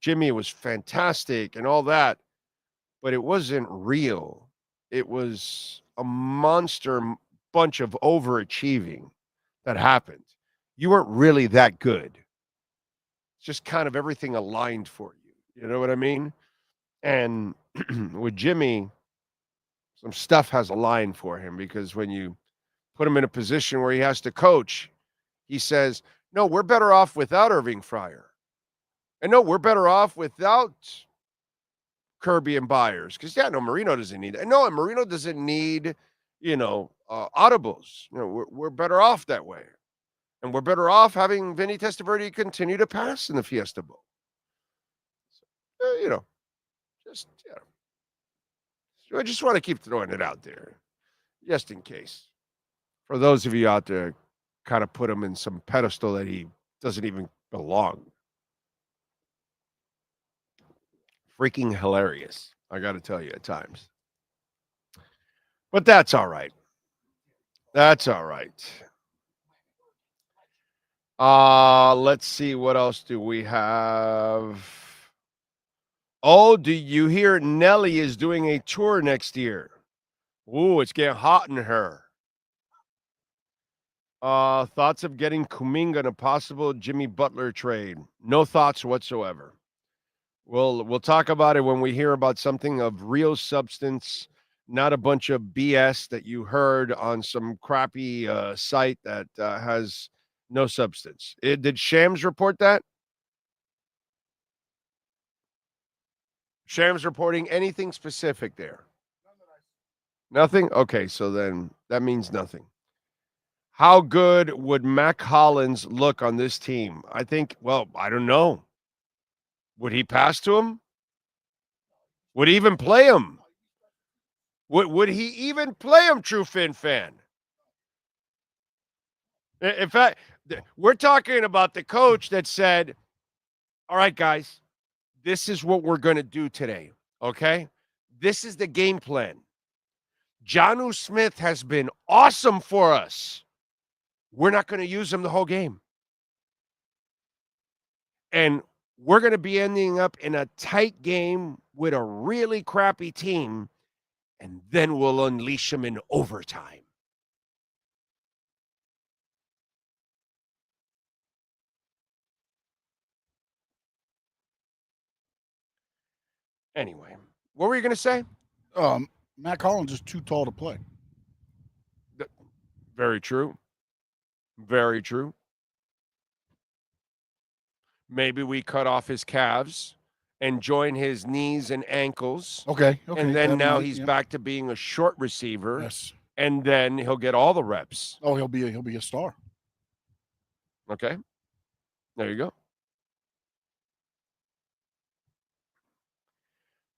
Jimmy. It was fantastic and all that, but it wasn't real. It was a monster bunch of overachieving that happened. You weren't really that good. It's just kind of everything aligned for you. You know what I mean? And with Jimmy, some stuff has aligned for him, because when you put him in a position where he has to coach, he says, no, we're better off without Irving Fryer. And no, we're better off without Kirby and Byers. Because, Marino doesn't need it. No, and Marino doesn't need, audibles. We're better off that way. And we're better off having Vinny Testaverde continue to pass in the Fiesta Bowl. So, I just want to keep throwing it out there, just in case. For those of you out there, kind of put him in some pedestal that he doesn't even belong. Freaking hilarious, I got to tell you at times. But that's all right. That's all right. Let's see, what else do we have? Oh, do you hear Nelly is doing a tour next year? Ooh, it's getting hot in her. Thoughts of getting Kuminga in a possible Jimmy Butler trade? No thoughts whatsoever. We'll talk about it when we hear about something of real substance, not a bunch of BS that you heard on some crappy site that has no substance. Did Shams report that? Shams reporting anything specific there? Nothing? Okay, so then that means nothing. How good would Mac Hollins look on this team? I think, I don't know. Would he pass to him? Would he even play him? Would he even play him, True Fin fan? In fact, we're talking about the coach that said, all right, guys, this is what we're going to do today, okay? This is the game plan. Jonnu Smith has been awesome for us. We're not going to use him the whole game. And we're going to be ending up in a tight game with a really crappy team, and then we'll unleash him in overtime. Anyway, what were you going to say? Matt Collins is too tall to play. Very true. Very true. Maybe we cut off his calves and join his knees and ankles. Okay. And then now he's back to being a short receiver. Yes. And then he'll get all the reps. Oh, he'll be a star. Okay. There you go.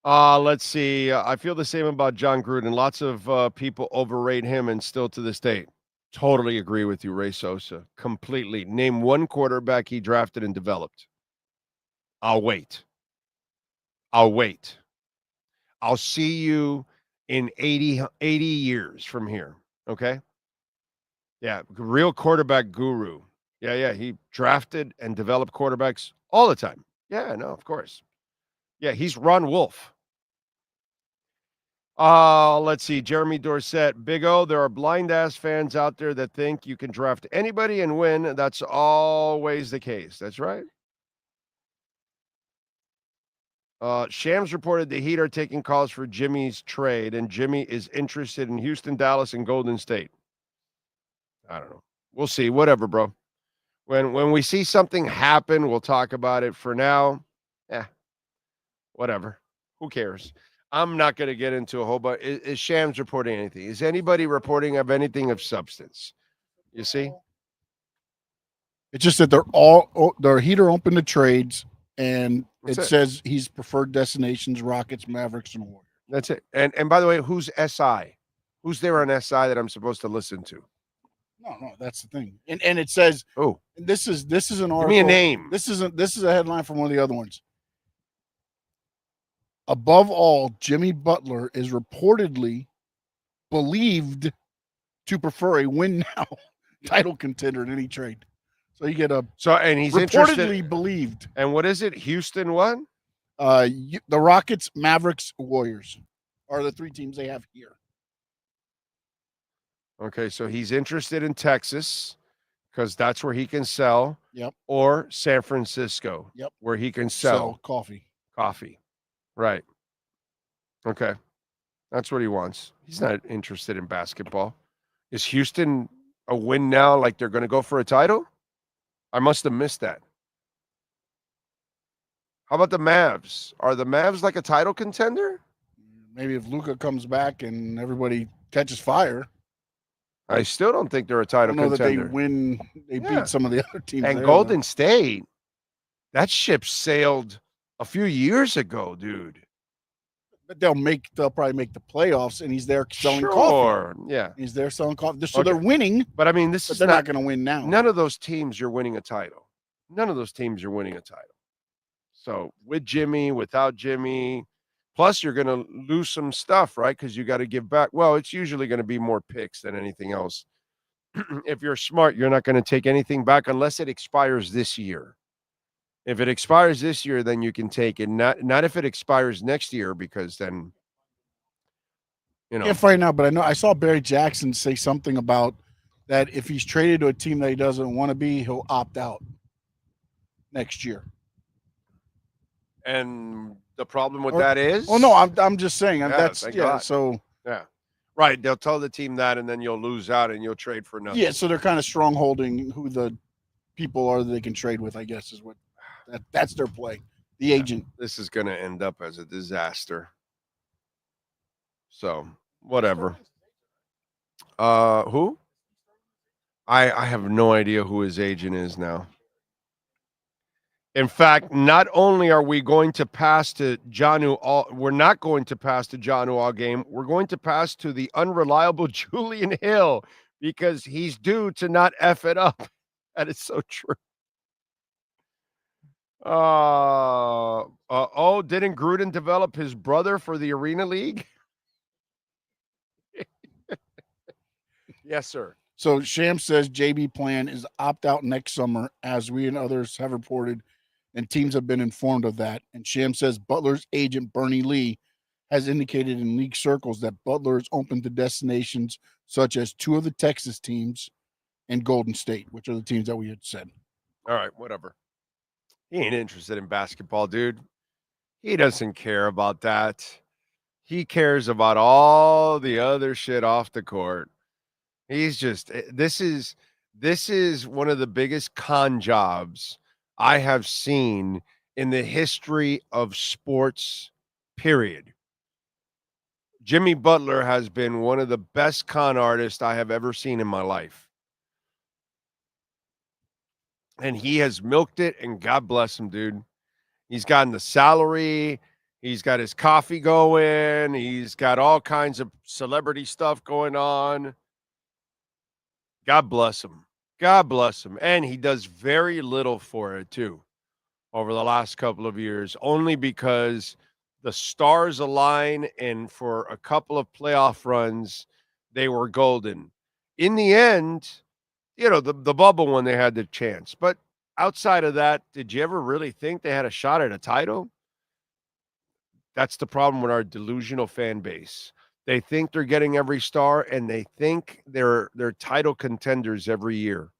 Let's see. I feel the same about John Gruden. Lots of people overrate him, and still to this day. Totally agree with you, Ray Sosa. Completely. Name one quarterback he drafted and developed. I'll wait. I'll see you in 80 years from here. Okay? Yeah, real quarterback guru. Yeah. He drafted and developed quarterbacks all the time. Yeah, no, of course. Yeah, he's Ron Wolf. Let's see. Jeremy Dorsett, Big O, there are blind-ass fans out there that think you can draft anybody and win. That's always the case. That's right. Shams reported the Heat are taking calls for Jimmy's trade, and Jimmy is interested in Houston, Dallas, and Golden State. I don't know. We'll see. Whatever, bro. When we see something happen, we'll talk about it. For now, whatever. Who cares? I'm not going to get into a whole bunch. Is Shams reporting anything? Is anybody reporting of anything of substance? You see? It's just that their Heat are open to trades, and it says he's preferred destinations: Rockets, Mavericks, and Warriors. That's it. And by the way, who's SI? Who's there on SI that I'm supposed to listen to? No, that's the thing. And it says, oh, this is an article. Give me a name. This is a headline from one of the other ones. Above all, Jimmy Butler is reportedly believed to prefer a win now title contender in any trade. So you get and he's reportedly believed. And what is it? Houston what? The Rockets, Mavericks, Warriors are the three teams they have here. Okay, so he's interested in Texas because that's where he can sell. Yep. Or San Francisco. Yep. Where he can sell coffee. Right. Okay. That's what he wants. He's not interested in basketball. Is Houston a win now like they're going to go for a title? I must have missed that. How about the Mavs? Are the Mavs like a title contender? Maybe if Luka comes back and everybody catches fire. I still don't think they're a title contender. That they win. They beat some of the other teams. And Golden State, that ship sailed a few years ago, dude. But they'll probably make the playoffs, and he's there selling coffee. Yeah. He's there selling coffee. So they're winning. But I mean, they're not going to win now. None of those teams you're winning a title. So with Jimmy, without Jimmy, plus you're going to lose some stuff, right? Because you got to give back. Well, it's usually going to be more picks than anything else. If you're smart, you're not going to take anything back unless it expires this year. If it expires this year, then you can take it. Not if it expires next year, because then, If right now, but I saw Barry Jackson say something about that if he's traded to a team that he doesn't want to be, he'll opt out next year. And the problem with that is? Oh no, I'm just saying that's right. They'll tell the team that, and then you'll lose out, and you'll trade for nothing. Yeah, so they're kind of strong-holding who the people are that they can trade with, I guess, is what that's their play. The agent. This is going to end up as a disaster. So whatever. Who? I have no idea who his agent is now. In fact, not only are we going to pass to we're not going to pass to Jonnu all game. We're going to pass to the unreliable Julian Hill because he's due to not F it up. That is so true. Didn't Gruden develop his brother for the Arena League? Yes, sir. So Shams says JB plan is opt out next summer, as we and others have reported, and teams have been informed of that. And Shams says Butler's agent, Bernie Lee, has indicated in league circles that Butler is open to destinations such as two of the Texas teams and Golden State, which are the teams that we had said. All right, whatever. He ain't interested in basketball, dude. He doesn't care about that. He cares about all the other shit off the court. He's just, this is one of the biggest con jobs I have seen in the history of sports, period. Jimmy Butler has been one of the best con artists I have ever seen in my life. And he has milked it, and God bless him, dude. He's gotten the salary. He's got his coffee going. He's got all kinds of celebrity stuff going on. God bless him. God bless him. And he does very little for it, too, over the last couple of years, only because the stars align, and for a couple of playoff runs, they were golden. In the end, the bubble when they had the chance. But outside of that, did you ever really think they had a shot at a title? That's the problem with our delusional fan base. They think they're getting every star, and they think they're title contenders every year.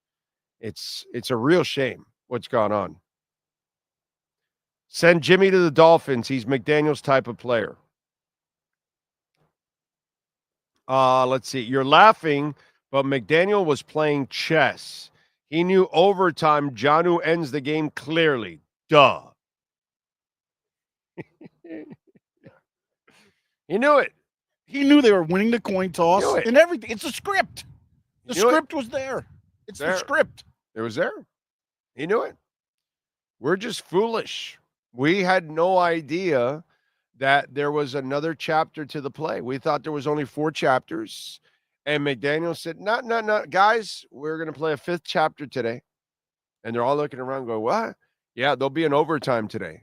It's a real shame what's gone on. Send Jimmy to the Dolphins. He's McDaniel's type of player. Let's see. You're laughing, but McDaniel was playing chess. He knew overtime, Jonnu ends the game clearly. Duh. He knew it. He knew they were winning the coin toss and everything. It's a script. The script was there. It's the script. It was there. He knew it. We're just foolish. We had no idea that there was another chapter to the play. We thought there was only 4 chapters. And McDaniel said, no, guys, we're going to play a 5th chapter today. And they're all looking around going, what? Yeah, there'll be an overtime today.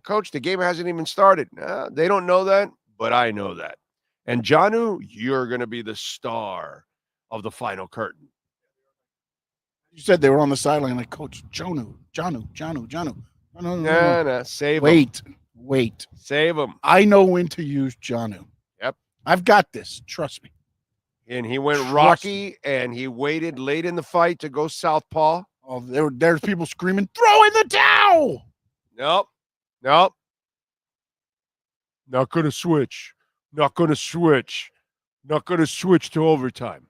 Coach, the game hasn't even started. They don't know that, but I know that. And Jonnu, you're going to be the star of the final curtain. You said they were on the sideline like, Coach, Jonnu. No, save him. Wait. Save him. I know when to use Jonnu. Yep. I've got this. Trust me. And he went Rocky, and he waited late in the fight to go southpaw. Oh, there's people screaming, throw in the towel. Nope. Not going to switch. Not going to switch to overtime.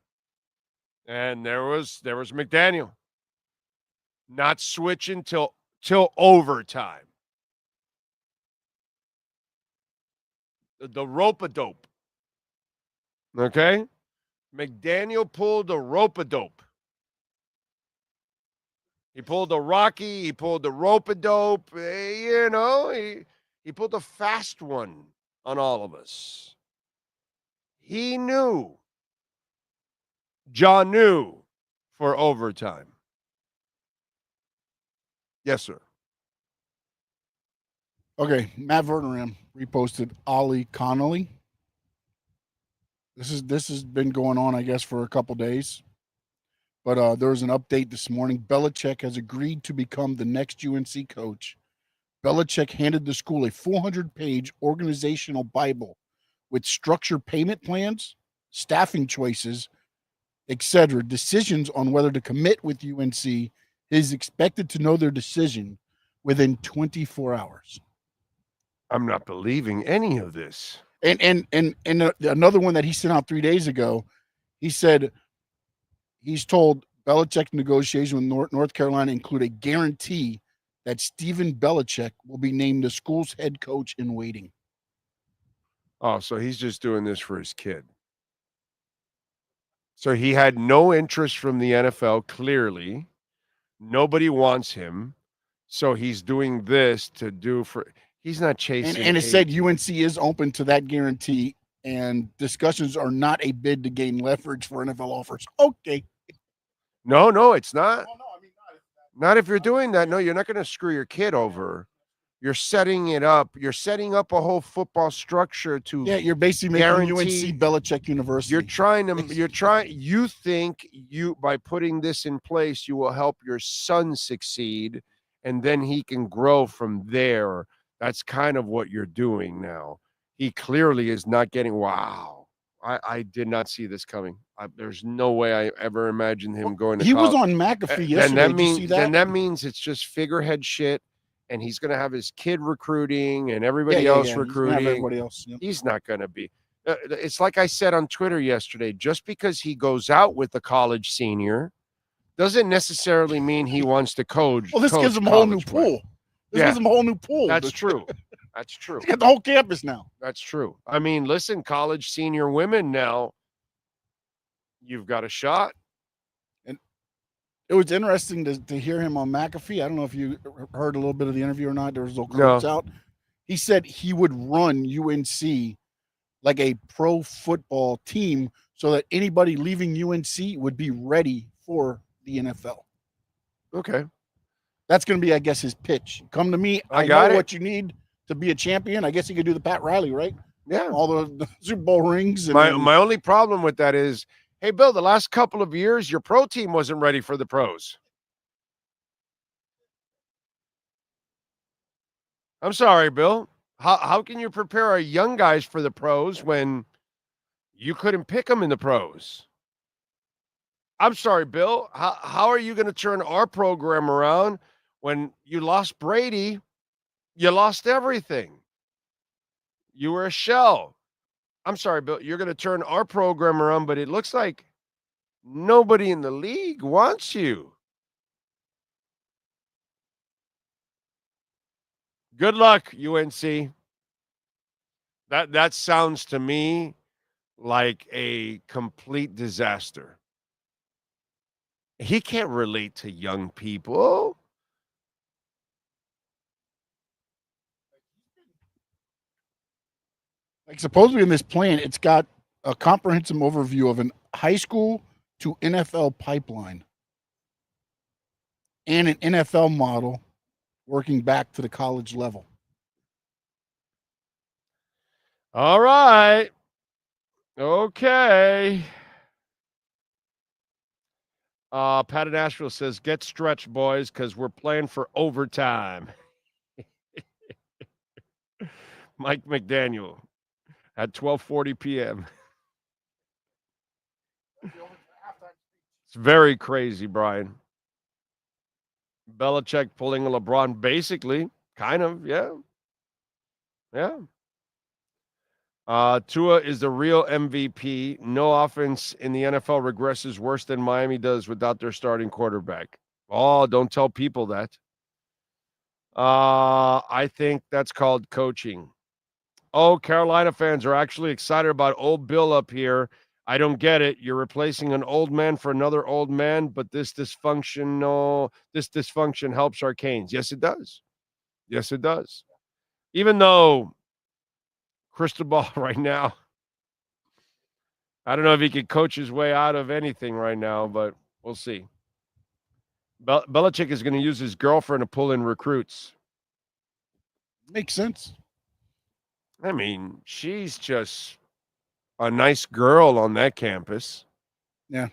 And there was McDaniel. Not switching till overtime. The rope-a-dope. Okay? McDaniel pulled the rope-a-dope. He pulled the Rocky. He pulled the rope-a-dope. He pulled a fast one on all of us. He knew. John knew for overtime. Yes, sir. Okay, Matt Verderam reposted Ollie Connolly. This has been going on, I guess, for a couple days. But there was an update this morning. Belichick has agreed to become the next UNC coach. Belichick handed the school a 400-page organizational Bible with structured payment plans, staffing choices, etc. Decisions on whether to commit with UNC. He is expected to know their decision within 24 hours. I'm not believing any of this. And another one that he sent out 3 days ago, he said he's told Belichick negotiations with North Carolina include a guarantee that Stephen Belichick will be named the school's head coach in waiting. Oh, so he's just doing this for his kid. So he had no interest from the NFL, clearly. Nobody wants him. So he's doing this to do for – he's not chasing – And it said UNC is open to that guarantee, and discussions are not a bid to gain leverage for NFL offers. Okay. No, it's not. Not if you're doing that. No, you're not going to screw your kid over. You're setting it up. You're setting up a whole football structure to you're basically making UNC Belichick University. You think by putting this in place, you will help your son succeed, and then he can grow from there. That's kind of what you're doing now. He clearly is not getting, wow. I did not see this coming. There's no way I ever imagined him going to college. Was on McAfee yesterday. Did you see that? Then that means it's just figurehead shit, and he's going to have his kid recruiting and everybody else recruiting. Everybody else. Yep. He's not going to be. It's like I said on Twitter yesterday, just because he goes out with the college senior doesn't necessarily mean he wants to coach. Well, this gives him a whole new pool. Gives him a whole new pool. That's true. That's true. He's got the whole campus now. That's true. I mean, listen, college senior women now, you've got a shot. And it was interesting to hear him on McAfee. I don't know if you heard a little bit of the interview or not. There was a little clips out. He said he would run UNC like a pro football team so that anybody leaving UNC would be ready for the NFL. Okay. That's going to be, I guess, his pitch. Come to me. I know what you need to be a champion. I guess he could do the Pat Riley, right? Yeah. All the Super Bowl rings. And my only problem with that is, hey, Bill, the last couple of years, your pro team wasn't ready for the pros. I'm sorry, Bill. How can you prepare our young guys for the pros when You couldn't pick him in the pros. I'm sorry, Bill. How are you going to turn our program around when you lost Brady? You lost everything. You were a shell. I'm sorry, Bill. You're going to turn our program around, but it looks like nobody in the league wants you. Good luck, UNC. That sounds to me like a complete disaster. He can't relate to young people. Like supposedly in this plan, it's got a comprehensive overview of an high school to NFL pipeline and an NFL model working back to the college level. All right. Okay. Pat in Asheville says, get stretched, boys, because we're playing for overtime. Mike McDaniel at 12:40 p.m. It's very crazy, Brian. Belichick pulling a LeBron, basically, kind of, yeah. Yeah. Tua is the real MVP. No offense in the NFL regresses worse than Miami does without their starting quarterback. Oh, don't tell people that. I think that's called coaching. Oh, Carolina fans are actually excited about old Bill up here. I don't get it. You're replacing an old man for another old man, but this dysfunction helps our Canes. Yes, it does. Yes, it does. Even though crystal ball right now, I don't know if he could coach his way out of anything right now, but we'll see. Belichick is going to use his girlfriend to pull in recruits. Makes sense. I mean, she's just a nice girl on that campus. Yeah.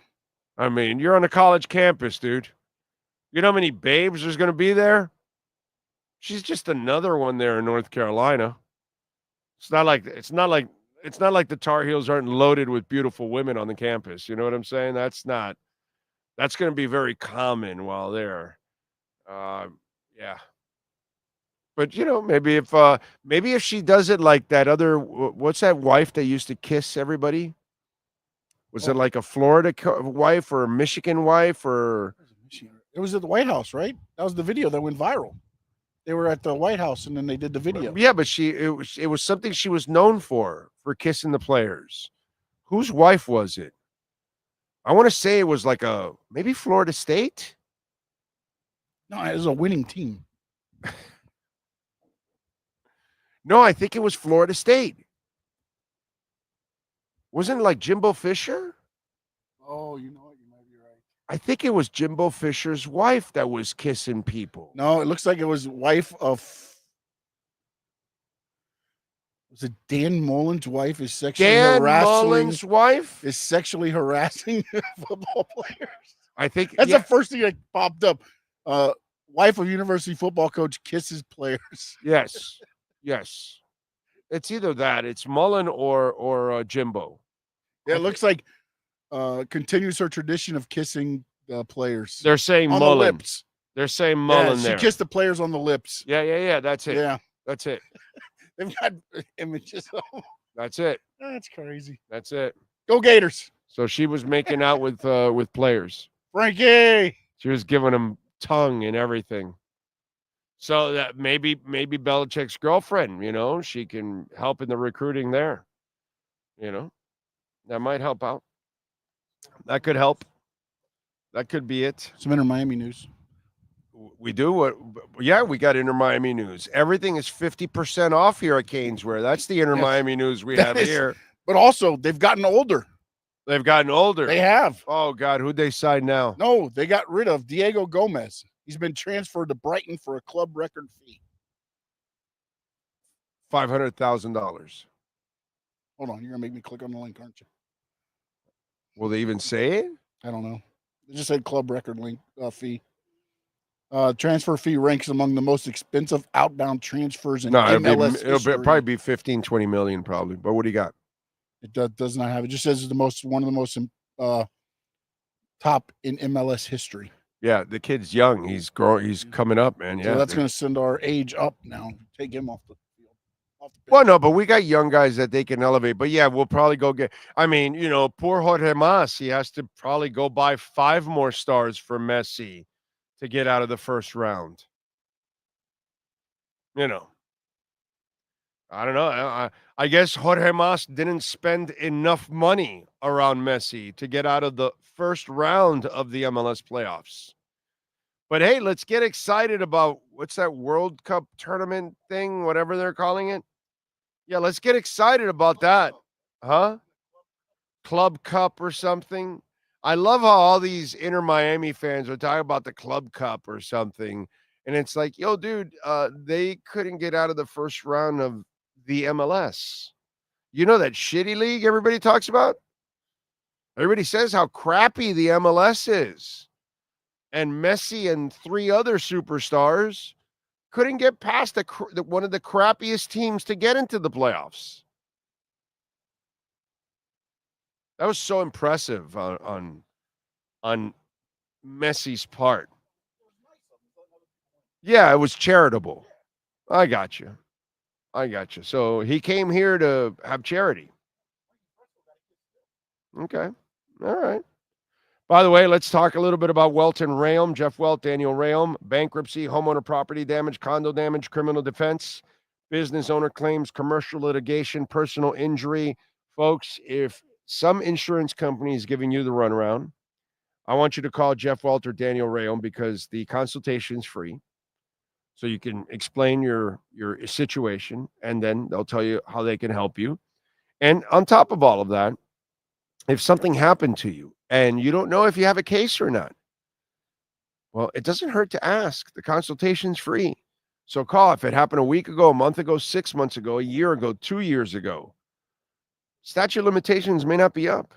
I mean, you're on a college campus, dude. You know how many babes there's going to be there? She's just another one there in North Carolina. It's not like the Tar Heels aren't loaded with beautiful women on the campus. You know what I'm saying? That's going to be very common while there. Yeah. But maybe if she does it like that other, what's that wife that used to kiss everybody? Was it like a Florida wife or a Michigan wife or? It was at the White House, right? That was the video that went viral. They were at the White House and then they did the video. Yeah, but it was something she was known for kissing the players. Whose wife was it? I want to say it was like maybe Florida State. No, it was a winning team. No, I think it was Florida State. Wasn't it like Jimbo Fisher? Oh, you know what? You might be right. I think it was Jimbo Fisher's wife that was kissing people. No, it looks like it was wife of. Was it Dan Mullen's wife is sexually harassing? Dan Mullen's wife is sexually harassing football players. I think that's the first thing that popped up. Wife of university football coach kisses players. Yes. Yes. It's either that. It's Mullen or Jimbo. Yeah, it looks like continues her tradition of kissing players. They're saying on Mullen. The lips. They're saying Mullen she there. Kissed the players on the lips. Yeah. That's it. Yeah. That's it. They've got images of them. That's it. That's crazy. That's it. Go Gators. So she was making out with players. Frankie. She was giving them tongue and everything. So that maybe Belichick's girlfriend, she can help in the recruiting there. That might help out. That could help. That could be it. Some Inter Miami news. We do? Yeah, we got Inter Miami news. Everything is 50% off here at CanesWear. That's the Inter Miami news we have here. But also, they've gotten older. They've gotten older. They have. Oh, God. Who'd they sign now? No, they got rid of Diego Gomez. He's been transferred to Brighton for a club record fee. $500,000. Hold on. You're going to make me click on the link, aren't you? Will they even say it? I don't know. They just said club record link fee. Transfer fee ranks among the most expensive outbound transfers in MLS it'll probably be 15, 20 million probably. But what do you got? It does not have. It just says it's one of the most top in MLS history. Yeah, the kid's young. He's growing. He's coming up, man. Yeah, So that's going to send our age up now. Take him off the field. Well, no, but we got young guys that they can elevate. But yeah, we'll probably go get. I mean, poor Jorge Mas, he has to probably go buy 5 more stars for Messi to get out of the first round. I don't know. I guess Jorge Mas didn't spend enough money around Messi to get out of the first round of the MLS playoffs. But hey, let's get excited about what's that World Cup tournament thing, whatever they're calling it. Yeah, let's get excited about that. Huh? Club Cup or something. I love how all these Inter Miami fans are talking about the Club Cup or something. And it's like, yo, dude, they couldn't get out of the first round of the MLS. You know that shitty league everybody talks about? Everybody says how crappy the MLS is. And Messi and 3 other superstars couldn't get past one of the crappiest teams to get into the playoffs. That was so impressive on Messi's part. Yeah, it was charitable. I got you. So he came here to have charity. Okay. All right. By the way, let's talk a little bit about Welton Rayom, Jeff Welt, Daniel Rayom, bankruptcy, homeowner property damage, condo damage, criminal defense, business owner claims, commercial litigation, personal injury. Folks, if some insurance company is giving you the runaround, I want you to call Jeff Welt or Daniel Rayom because the consultation is free. So you can explain your situation, and then they'll tell you how they can help you. And on top of all of that, if something happened to you and you don't know if you have a case or not, well, it doesn't hurt to ask. The consultation's free. So call if it happened a week ago, a month ago, 6 months ago, a year ago, 2 years ago. Statute of limitations may not be up.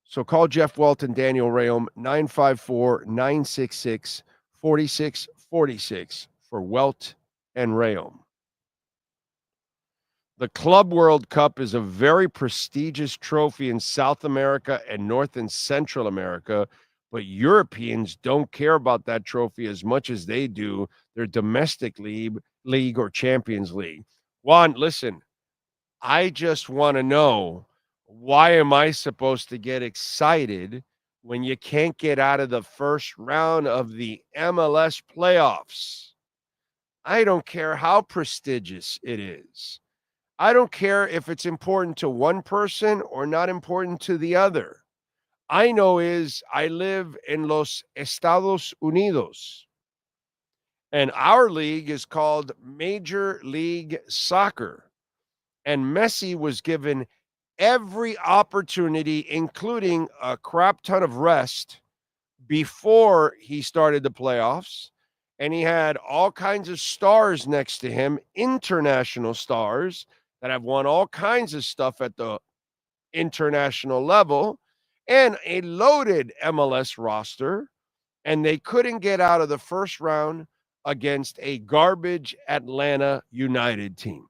So call Jeff Welt and Daniel Rayom, 954-966-4646 for Welt and Rayom. The Club World Cup is a very prestigious trophy in South America and North and Central America, but Europeans don't care about that trophy as much as they do their domestic league or Champions League. Juan, listen, I just want to know, why am I supposed to get excited when you can't get out of the first round of the MLS playoffs? I don't care how prestigious it is. I don't care if it's important to one person or not important to the other. I know is I live in Los Estados Unidos, and our league is called Major League Soccer. And Messi was given every opportunity, including a crap ton of rest, before he started the playoffs. And he had all kinds of stars next to him, international stars, that have won all kinds of stuff at the international level, and a loaded MLS roster, and they couldn't get out of the first round against a garbage Atlanta United team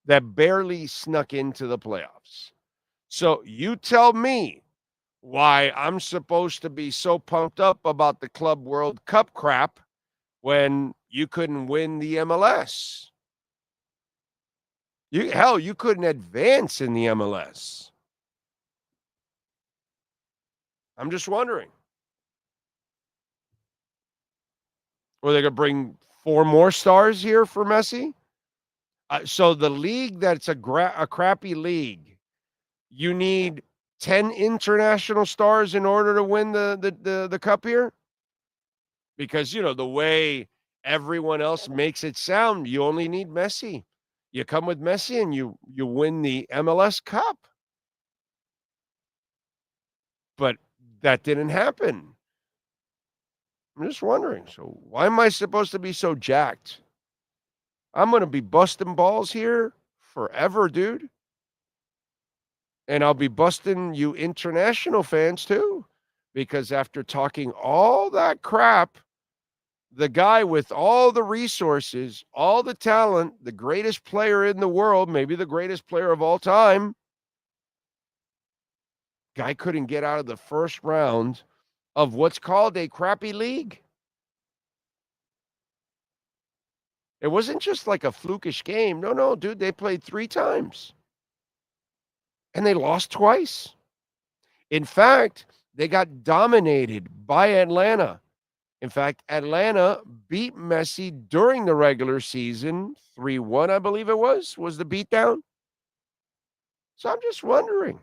that barely snuck into the playoffs. So you tell me why I'm supposed to be so pumped up about the Club World Cup crap when you couldn't win the MLS. You couldn't advance in the MLS. I'm just wondering. Were they going to bring 4 more stars here for Messi? So the league that's a crappy league, you need 10 international stars in order to win the cup here? Because, the way everyone else makes it sound, you only need Messi. You come with Messi and you win the MLS Cup. But that didn't happen. I'm just wondering. So why am I supposed to be so jacked? I'm going to be busting balls here forever, dude. And I'll be busting you international fans too. Because after talking all that crap, the guy with all the resources, all the talent, the greatest player in the world, maybe the greatest player of all time, Guy couldn't get out of the first round of what's called a crappy league. It wasn't just like a flukish game. No, dude, they played 3 times. And they lost twice. In fact, they got dominated by Atlanta. In fact, Atlanta beat Messi during the regular season, 3-1, I believe it was the beatdown. So I'm just wondering,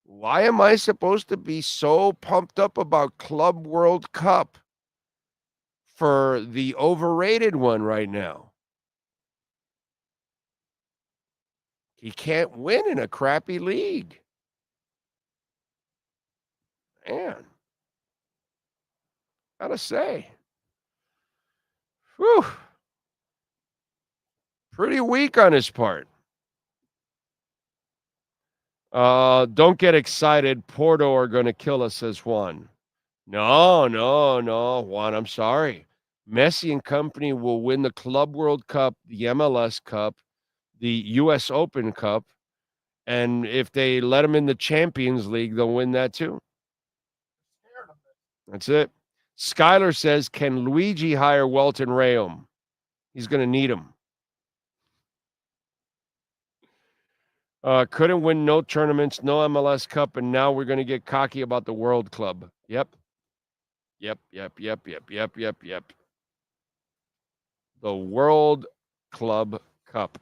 why am I supposed to be so pumped up about Club World Cup for the overrated one right now? He can't win in a crappy league. Man, gotta say, whew, pretty weak on his part. Don't get excited. Porto are going to kill us, says Juan. No, Juan, I'm sorry. Messi and company will win the Club World Cup, the MLS Cup, the U.S. Open Cup, and if they let them in the Champions League, they'll win that too. That's it. Skylar says, can Luigi hire Welton Rayom? He's going to need him. Couldn't win no tournaments, no MLS Cup, and now we're going to get cocky about the World Club. Yep. The World Club Cup.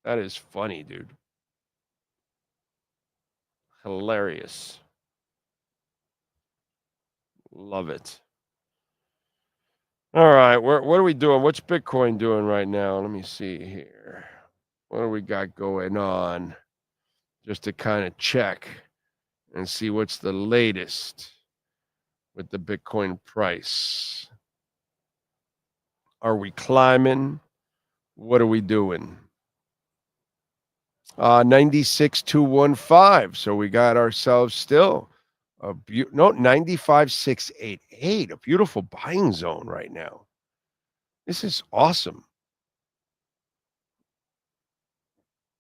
That is funny, dude. Hilarious. Love it. All right, what are we doing? What's Bitcoin doing right now? Let me see here. What do we got going on? Just to kind of check and see what's the latest with the Bitcoin price. Are we climbing? What are we doing? 96,215. So we got ourselves still 95,688. A beautiful buying zone right now. This is awesome.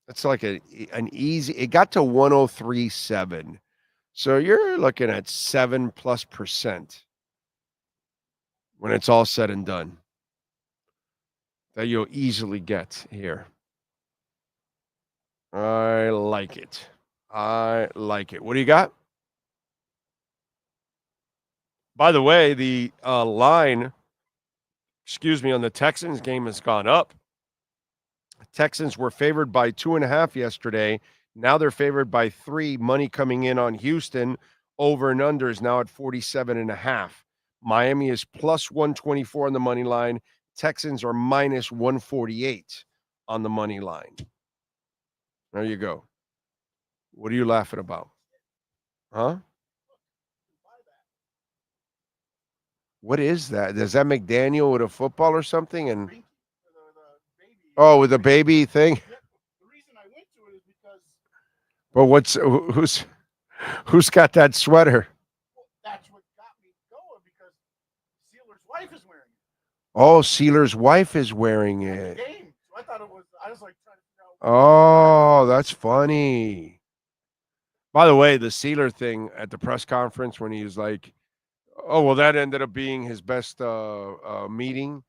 It's like an easy. It got to 103.7. So you're looking at 7+% when it's all said and done. That you'll easily get here. I like it. What do you got? By the way, the line, on the Texans game has gone up. Texans were favored by 2.5 yesterday. Now they're favored by 3. Money coming in on Houston. Over and under is now at 47.5. Miami is plus 124 on the money line. Texans are minus 148 on the money line. There you go. What are you laughing about? Huh? What is that? Is that McDaniel with a football or something? And with the baby thing? The reason I went to it is because. But who's got that sweater? Well, that's what got me going because Sealer's wife is wearing it. Oh, Sealer's wife is wearing it. Game. So I thought it was. I was like trying to figure out. Oh, that's funny. By the way, the Sealer thing at the press conference when he was like, "Oh, well, that ended up being his best meeting."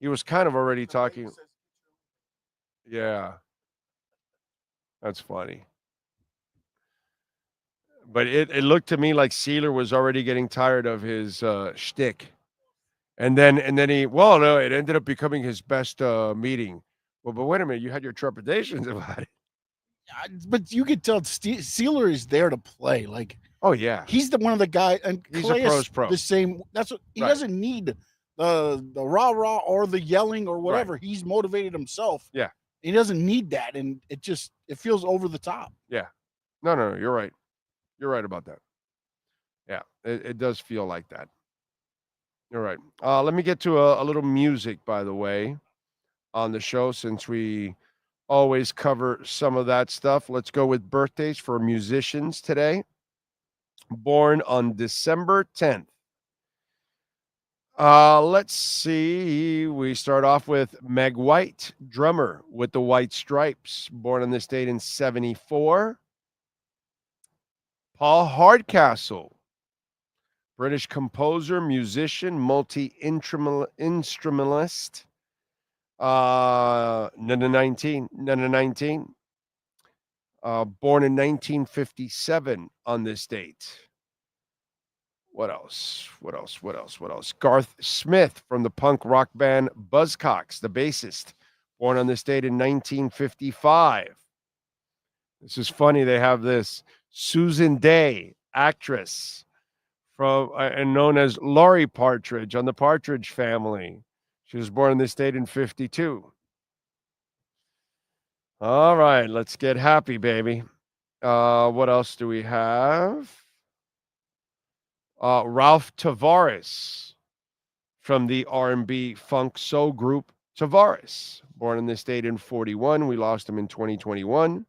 He was kind of already talking. Yeah, that's funny. But it looked to me like Sealer was already getting tired of his shtick, and then he no, it ended up becoming his best meeting. Well, but wait a minute, you had your trepidations about it. But you could tell Sealer is there to play. Like, oh yeah, he's one of the guys, and he's Calais a pro's pro. The same. That's what he Right. doesn't need the rah or the yelling or whatever. Right. He's motivated himself. Yeah, he doesn't need that, and it feels over the top. Yeah, no, you're right. You're right about that. Yeah, it does feel like that. You're right. Let me get to a little music, by the way, on the show since we always cover some of that stuff. Let's go with birthdays for musicians today. Born on December 10th. Let's see. We start off with Meg White, drummer with the White Stripes, born on this date in 1974. Paul Hardcastle, British composer, musician, multi-instrumentalist. None of 19. Born in 1957 on this date. What else? Garth Smith from the punk rock band Buzzcocks, the bassist, born on this date in 1955. This is funny. They have this. Susan Day, actress from and known as Laurie Partridge on the Partridge Family. She was born on this date in 52. All right, let's get happy, baby. What else do we have? Ralph Tavares from the R&B funk soul group Tavares, born on this date in 41. We lost him in 2021.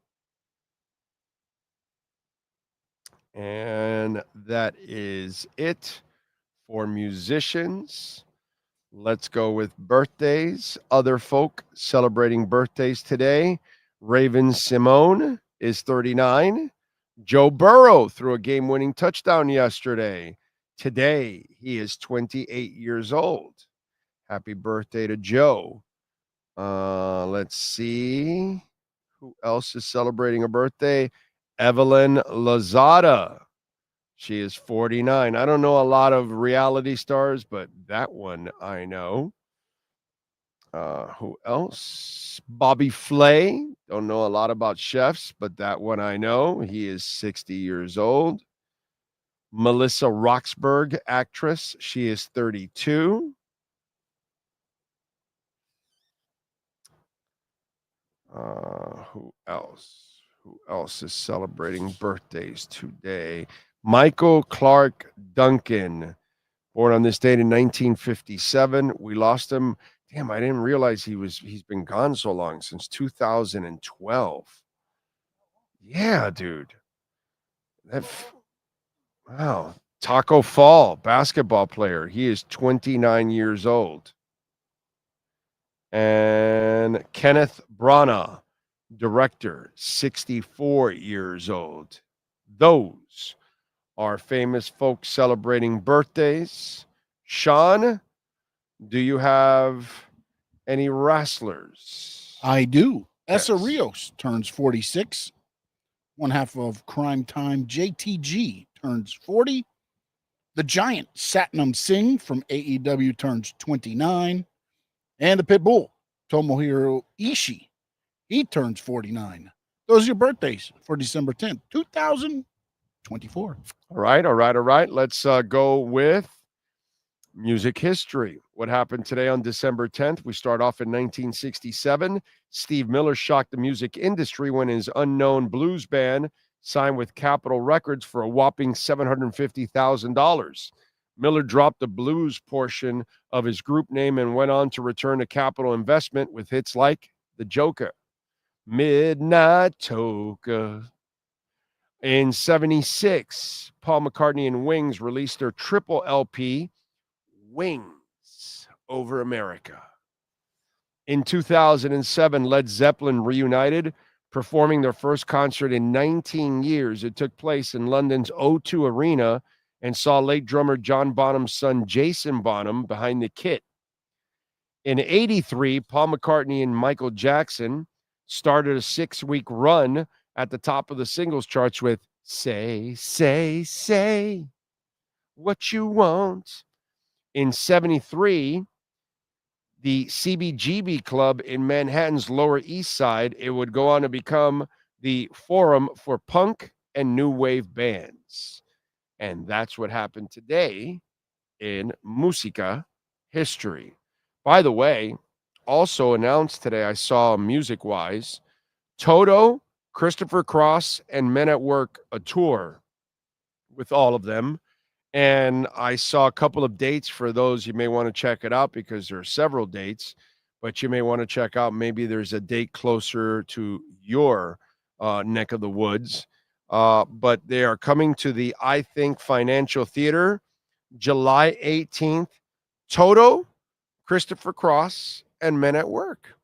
And that is it for musicians. Let's go with birthdays. Other folk celebrating birthdays today. Raven Simone is 39. Joe Burrow threw a game-winning touchdown yesterday. Today, he is 28 years old. Happy birthday to Joe. Let's see. Who else is celebrating a birthday? Evelyn Lozada. She is 49. I don't know a lot of reality stars, but that one I know. Who else? Bobby Flay. Don't know a lot about chefs, but that one I know. He is 60 years old. Melissa Roxburgh, actress. She is 32. Who else? Who else is celebrating birthdays today? Michael Clark Duncan, born on this date in 1957. We lost him. Damn, I didn't realize he's been gone so long, since 2012. Yeah, dude. Wow. Taco Fall, basketball player. He is 29 years old. And Kenneth Branagh, director, 64 years old. Those are famous folks celebrating birthdays. Sean, do you have any wrestlers? I do. Yes. Essa Rios turns 46. One half of Crime Time JTG turns 40. The Giant Satnam Singh from AEW turns 29. And the Pitbull, Tomohiro Ishii, he turns 49. Those are your birthdays for December 10th, 2024. All right. Let's go with music history. What happened today on December 10th? We start off in 1967. Steve Miller shocked the music industry when his Unknown Blues Band signed with Capitol Records for a whopping $750,000. Miller dropped the blues portion of his group name and went on to return to Capitol Investment with hits like The Joker, Midnight Toka. In 76, Paul McCartney and Wings released their triple LP, Wings Over America. In 2007, Led Zeppelin reunited, performing their first concert in 19 years. It took place in London's O2 Arena and saw late drummer John Bonham's son Jason Bonham behind the kit. In 83, Paul McCartney and Michael Jackson started a 6-week run at the top of the singles charts with Say, Say, Say What You Want. In 73, the CBGB Club in Manhattan's Lower East Side, it would go on to become the forum for punk and new wave bands. And that's what happened today in Musica history. By the way, also announced today, I saw music-wise, Toto, Christopher Cross, and Men at Work, a tour with all of them. And I saw a couple of dates for those. You may want to check it out because there are several dates, but you may want to check out, maybe there's a date closer to your neck of the woods. But they are coming to the I Think Financial Theater July 18th. Toto, Christopher Cross, and Men at Work.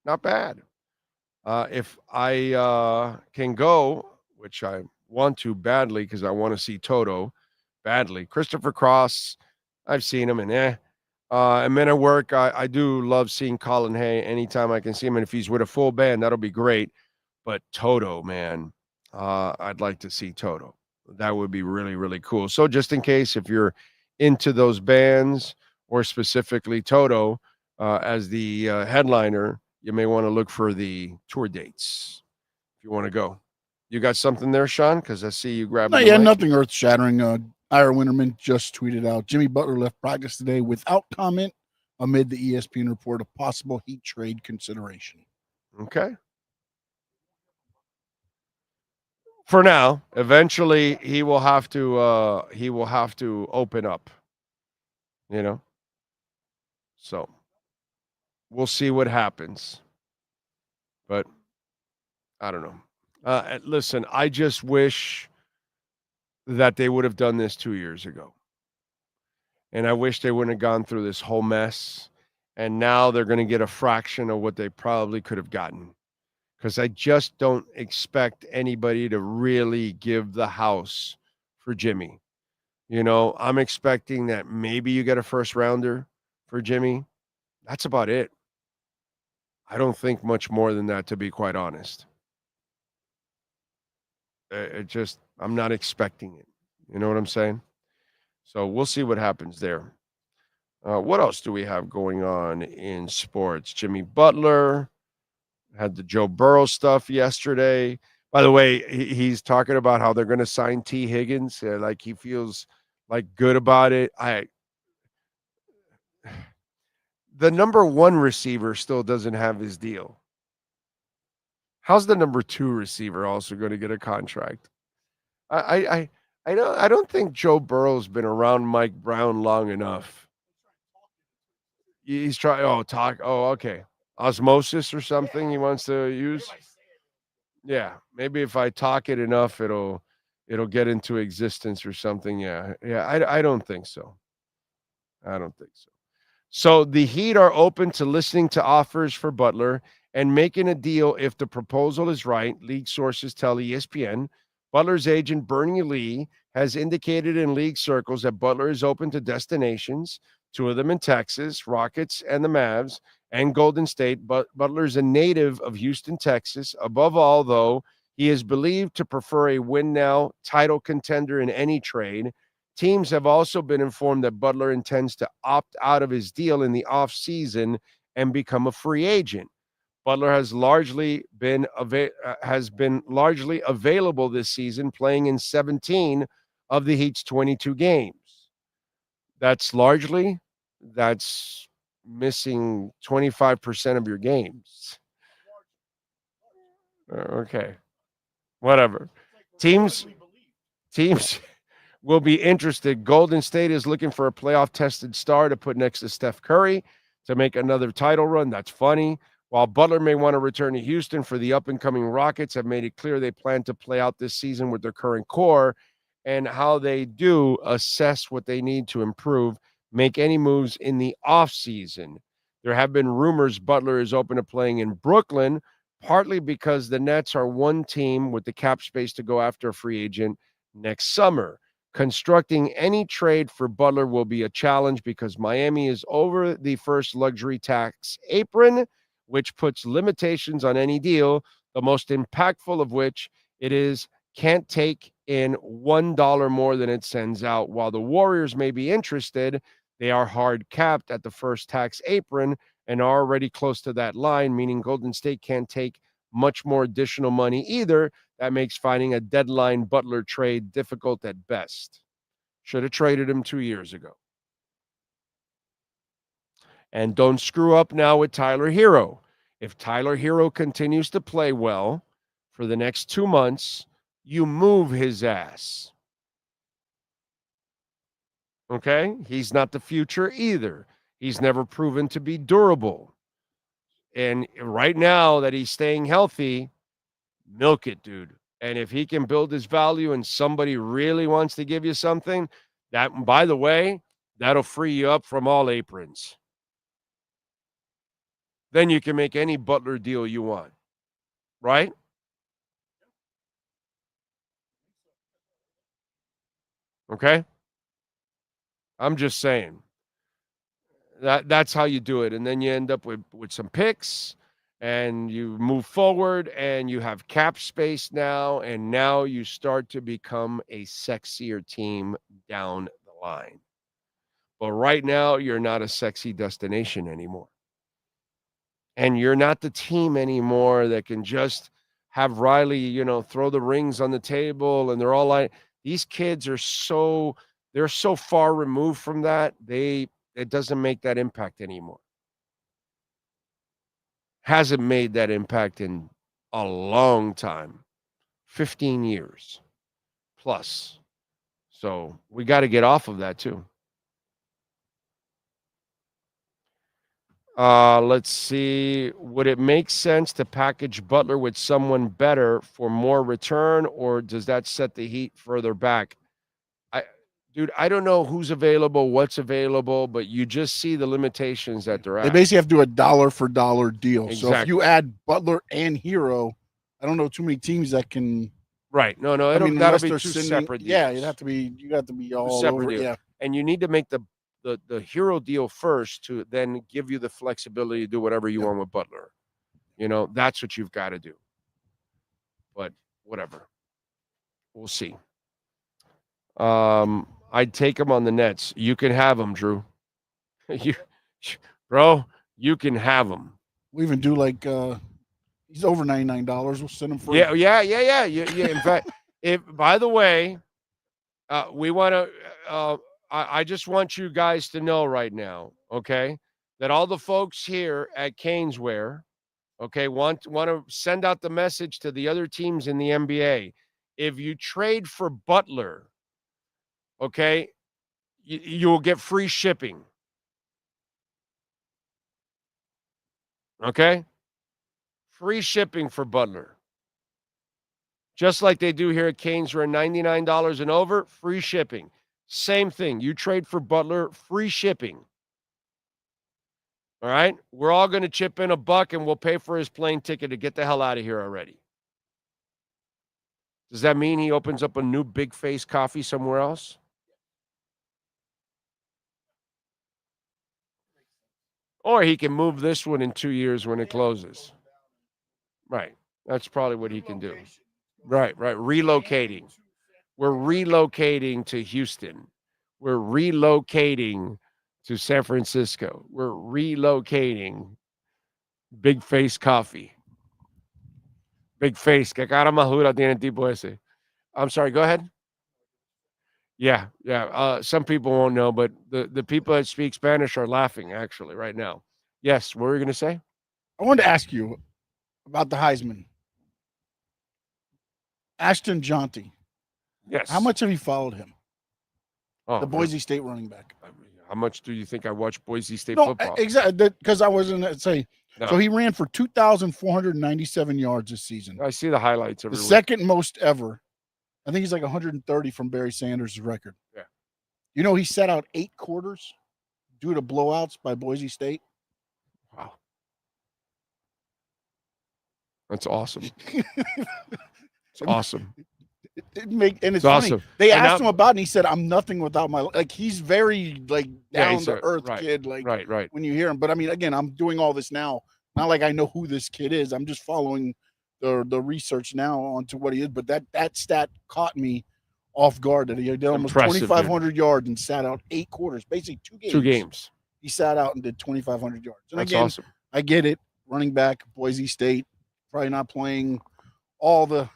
Not bad. If I can go, which I want to badly because I want to see Toto badly. Christopher Cross, I've seen him, and and men at work, I do love seeing Colin Hay anytime I can see him, and if he's with a full band, that'll be great. But Toto, man, I'd like to see Toto. That would be really, really cool. So just in case, if you're into those bands or specifically Toto as the headliner, you may want to look for the tour dates if you want to go. You got something there, Sean? Because I see you grabbing the mic. Nothing earth-shattering. Ira Winterman just tweeted out, Jimmy Butler left practice today without comment amid the ESPN report of possible Heat trade consideration. Okay. For now, eventually he will have to open up. So we'll see what happens. But I don't know. Listen, I just wish that they would have done this 2 years ago. And I wish they wouldn't have gone through this whole mess. And now they're going to get a fraction of what they probably could have gotten. Because I just don't expect anybody to really give the house for Jimmy. I'm expecting that maybe you get a first rounder for Jimmy. That's about it. I don't think much more than that, to be quite honest. I'm not expecting it. You know what I'm saying? So we'll see what happens there. What else do we have going on in sports? Jimmy Butler had the Joe Burrow stuff yesterday. By the way, he's talking about how they're going to sign T. Higgins. Like he feels like good about it. The number one receiver still doesn't have his deal. How's the number two receiver also going to get a contract? I don't think Joe Burrow's been around Mike Brown long enough. He's trying. Okay. Osmosis or something he wants to use. Yeah, maybe if I talk it enough, it'll get into existence or something. Yeah. I don't think so. So the Heat are open to listening to offers for Butler and making a deal if the proposal is right, league sources tell ESPN. Butler's agent, Bernie Lee, has indicated in league circles that Butler is open to destinations, two of them in Texas, Rockets and the Mavs, and Golden State. But Butler's a native of Houston, Texas. Above all, though, he is believed to prefer a win-now title contender in any trade. Teams have also been informed that Butler intends to opt out of his deal in the offseason and become a free agent. Butler has been largely available this season, playing in 17 of the Heat's 22 games. That's missing 25% of your games. Okay. Whatever. Teams will be interested. Golden State is looking for a playoff-tested star to put next to Steph Curry to make another title run. That's funny. While Butler may want to return to Houston for the up-and-coming Rockets, have made it clear they plan to play out this season with their current core, and how they do assess what they need to improve, make any moves in the offseason. There have been rumors Butler is open to playing in Brooklyn, partly because the Nets are one team with the cap space to go after a free agent next summer. Constructing any trade for Butler will be a challenge because Miami is over the first luxury tax apron, which puts limitations on any deal, the most impactful of which can't take in $1 more than it sends out. While the Warriors may be interested, they are hard capped at the first tax apron and are already close to that line, meaning Golden State can't take much more additional money either. That makes finding a deadline Butler trade difficult at best. Should have traded him 2 years ago. And don't screw up now with Tyler Hero. If Tyler Hero continues to play well for the next 2 months, you move his ass. Okay? He's not the future either. He's never proven to be durable. And right now that he's staying healthy, milk it, dude. And if he can build his value and somebody really wants to give you something, that, by the way, that'll free you up from all aprons. Then you can make any Butler deal you want. Right? Okay? I'm just saying. That's how you do it. And then you end up with some picks, and you move forward, and you have cap space now, and now you start to become a sexier team down the line. But right now, you're not a sexy destination anymore. And you're not the team anymore that can just have Riley, throw the rings on the table, and they're all like, these kids are they're so far removed from that, it doesn't make that impact anymore. Hasn't made that impact in a long time, 15 years plus. So we got to get off of that too. Let's see. Would it make sense to package Butler with someone better for more return, or does that set the Heat further back? Dude, I don't know who's available, what's available, but you just see the limitations that they're at. They basically have to do a dollar for dollar deal. Exactly. So if you add Butler and Hero, I don't know too many teams that can. Right. No, that'll be two separate deals. Yeah, you have to be all separate over. Deals. Yeah. And you need to make the Hero deal first to then give you the flexibility to do whatever you want with Butler. That's what you've got to do. But whatever. We'll see. I'd take him on the Nets. You can have him, Drew. Bro, you can have him. We even do he's over $99. We'll send him free. Yeah. In fact, by the way, we want to. I just want you guys to know right now, okay, that all the folks here at CanesWear, okay, want to send out the message to the other teams in the NBA. If you trade for Butler, okay, you'll get free shipping. Okay? Free shipping for Butler. Just like they do here at CanesWear, $99 and over, free shipping. Same thing. You trade for Butler, free shipping. All right? We're all going to chip in $1 and we'll pay for his plane ticket to get the hell out of here already. Does that mean he opens up a new Big Face coffee somewhere else? Or he can move this one in 2 years when it closes. Right. That's probably what he can do. Right. Relocating. We're relocating to Houston. We're relocating to San Francisco. We're relocating. Big Face coffee. Big Face. ¿Qué cara más dura tiene el tipo ese? I'm sorry, go ahead. Yeah. Some people won't know, but the people that speak Spanish are laughing, actually, right now. Yes, what were you going to say? I wanted to ask you about the Heisman. Ashton Jonty. Yes. How much have you followed him? Oh, the Boise State running back. How much do you think I watch Boise State football? Exactly, because I wasn't saying. No. So he ran for 2,497 yards this season. I see the highlights every the week. Second most ever. I think he's like 130 from Barry Sanders' record. Yeah. He sat out 8 quarters due to blowouts by Boise State. Wow. That's awesome. It's awesome. It's funny. Awesome. They asked him about it, and he said, "I'm nothing without my." He's very down to earth kid. Right. When you hear him, but I mean, again, I'm doing all this now. Not like I know who this kid is. I'm just following the research now onto what he is. But that stat caught me off guard that he did almost 2,500 yards and sat out 8 quarters, basically 2 games. 2 games. He sat out and did 2,500 yards. And That's again, awesome. I get it. Running back, Boise State, probably not playing all the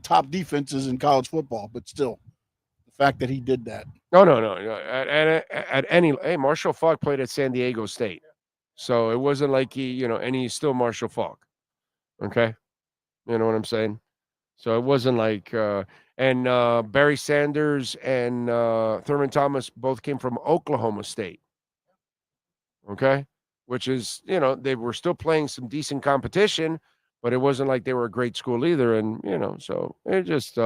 top defenses in college football, but still, the fact that he did that. No. At any, Marshall Faulk played at San Diego State, so it wasn't like he, and he's still Marshall Faulk. Okay, you know what I'm saying? So it wasn't like, and Barry Sanders and Thurman Thomas both came from Oklahoma State. Okay, which is, they were still playing some decent competition, but it wasn't like they were a great school either. And, so it just,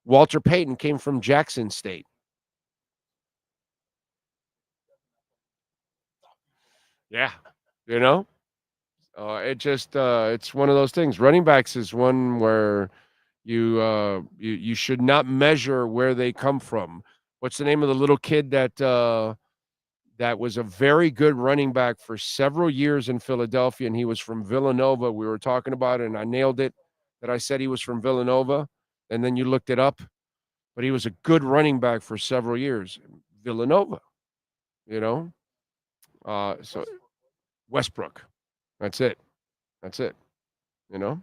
Walter Payton came from Jackson State. Yeah. It just, it's one of those things. Running backs is one where you should not measure where they come from, what's the name of the little kid that that was a very good running back for several years in Philadelphia, and he was from Villanova. We were talking about it, and I nailed it that I said he was from Villanova, and then you looked it up. But he was a good running back for several years. Villanova, you know? So Westbrook. That's it. That's it. You know?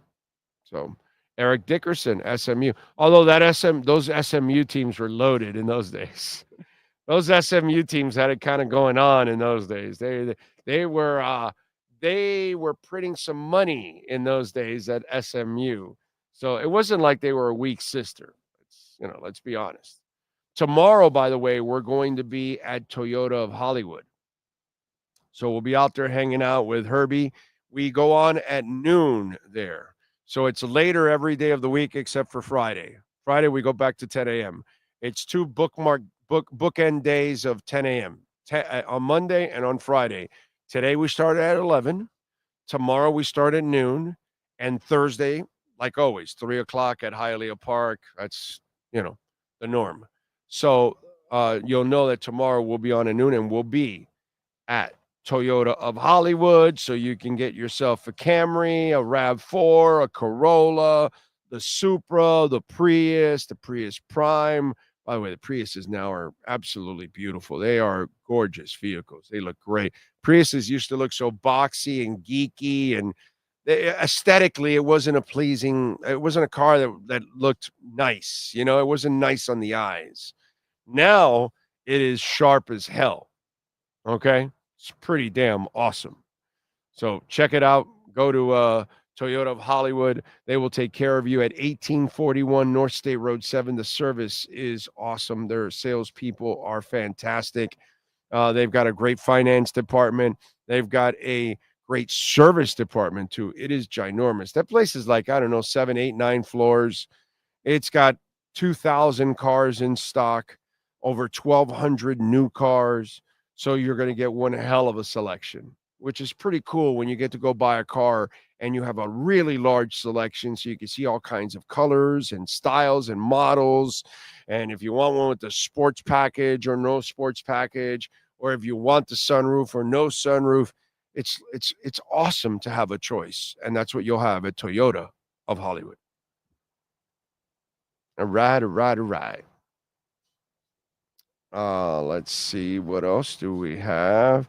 So Eric Dickerson, SMU. Although those SMU teams were loaded in those days. Those SMU teams had it kind of going on in those days. They were printing some money in those days at SMU. So it wasn't like they were a weak sister. Let's be honest. Tomorrow, by the way, we're going to be at Toyota of Hollywood. So we'll be out there hanging out with Herbie. We go on at noon there. So it's later every day of the week except for Friday. Friday, we go back to 10 a.m. It's two bookend days of 10 a.m. On Monday and on Friday. Today, we start at 11. Tomorrow, we start at noon. And Thursday, like always, 3 o'clock at Hialeah Park. That's, the norm. So you'll know that tomorrow we'll be on at noon and we'll be at Toyota of Hollywood, so you can get yourself a Camry, a RAV4, a Corolla, the Supra, the Prius Prime. By the way, the Priuses now are absolutely beautiful. They are gorgeous vehicles. They look great. Priuses used to look so boxy and geeky, and aesthetically, it wasn't a car that looked nice. It wasn't nice on the eyes. Now it is sharp as hell. Okay? It's pretty damn awesome. So check it out. Go to Toyota of Hollywood. They will take care of you at 1841 North State Road 7. The service is awesome. Their salespeople are fantastic. They've got a great finance department. They've got a great service department, too. It is ginormous. That place is like, 7, 8, 9 floors. It's got 2,000 cars in stock, over 1,200 new cars. So you're going to get one hell of a selection, which is pretty cool when you get to go buy a car and you have a really large selection so you can see all kinds of colors and styles and models. And if you want one with the sports package or no sports package, or if you want the sunroof or no sunroof, it's awesome to have a choice. And that's what you'll have at Toyota of Hollywood. All right. Let's see. What else do we have?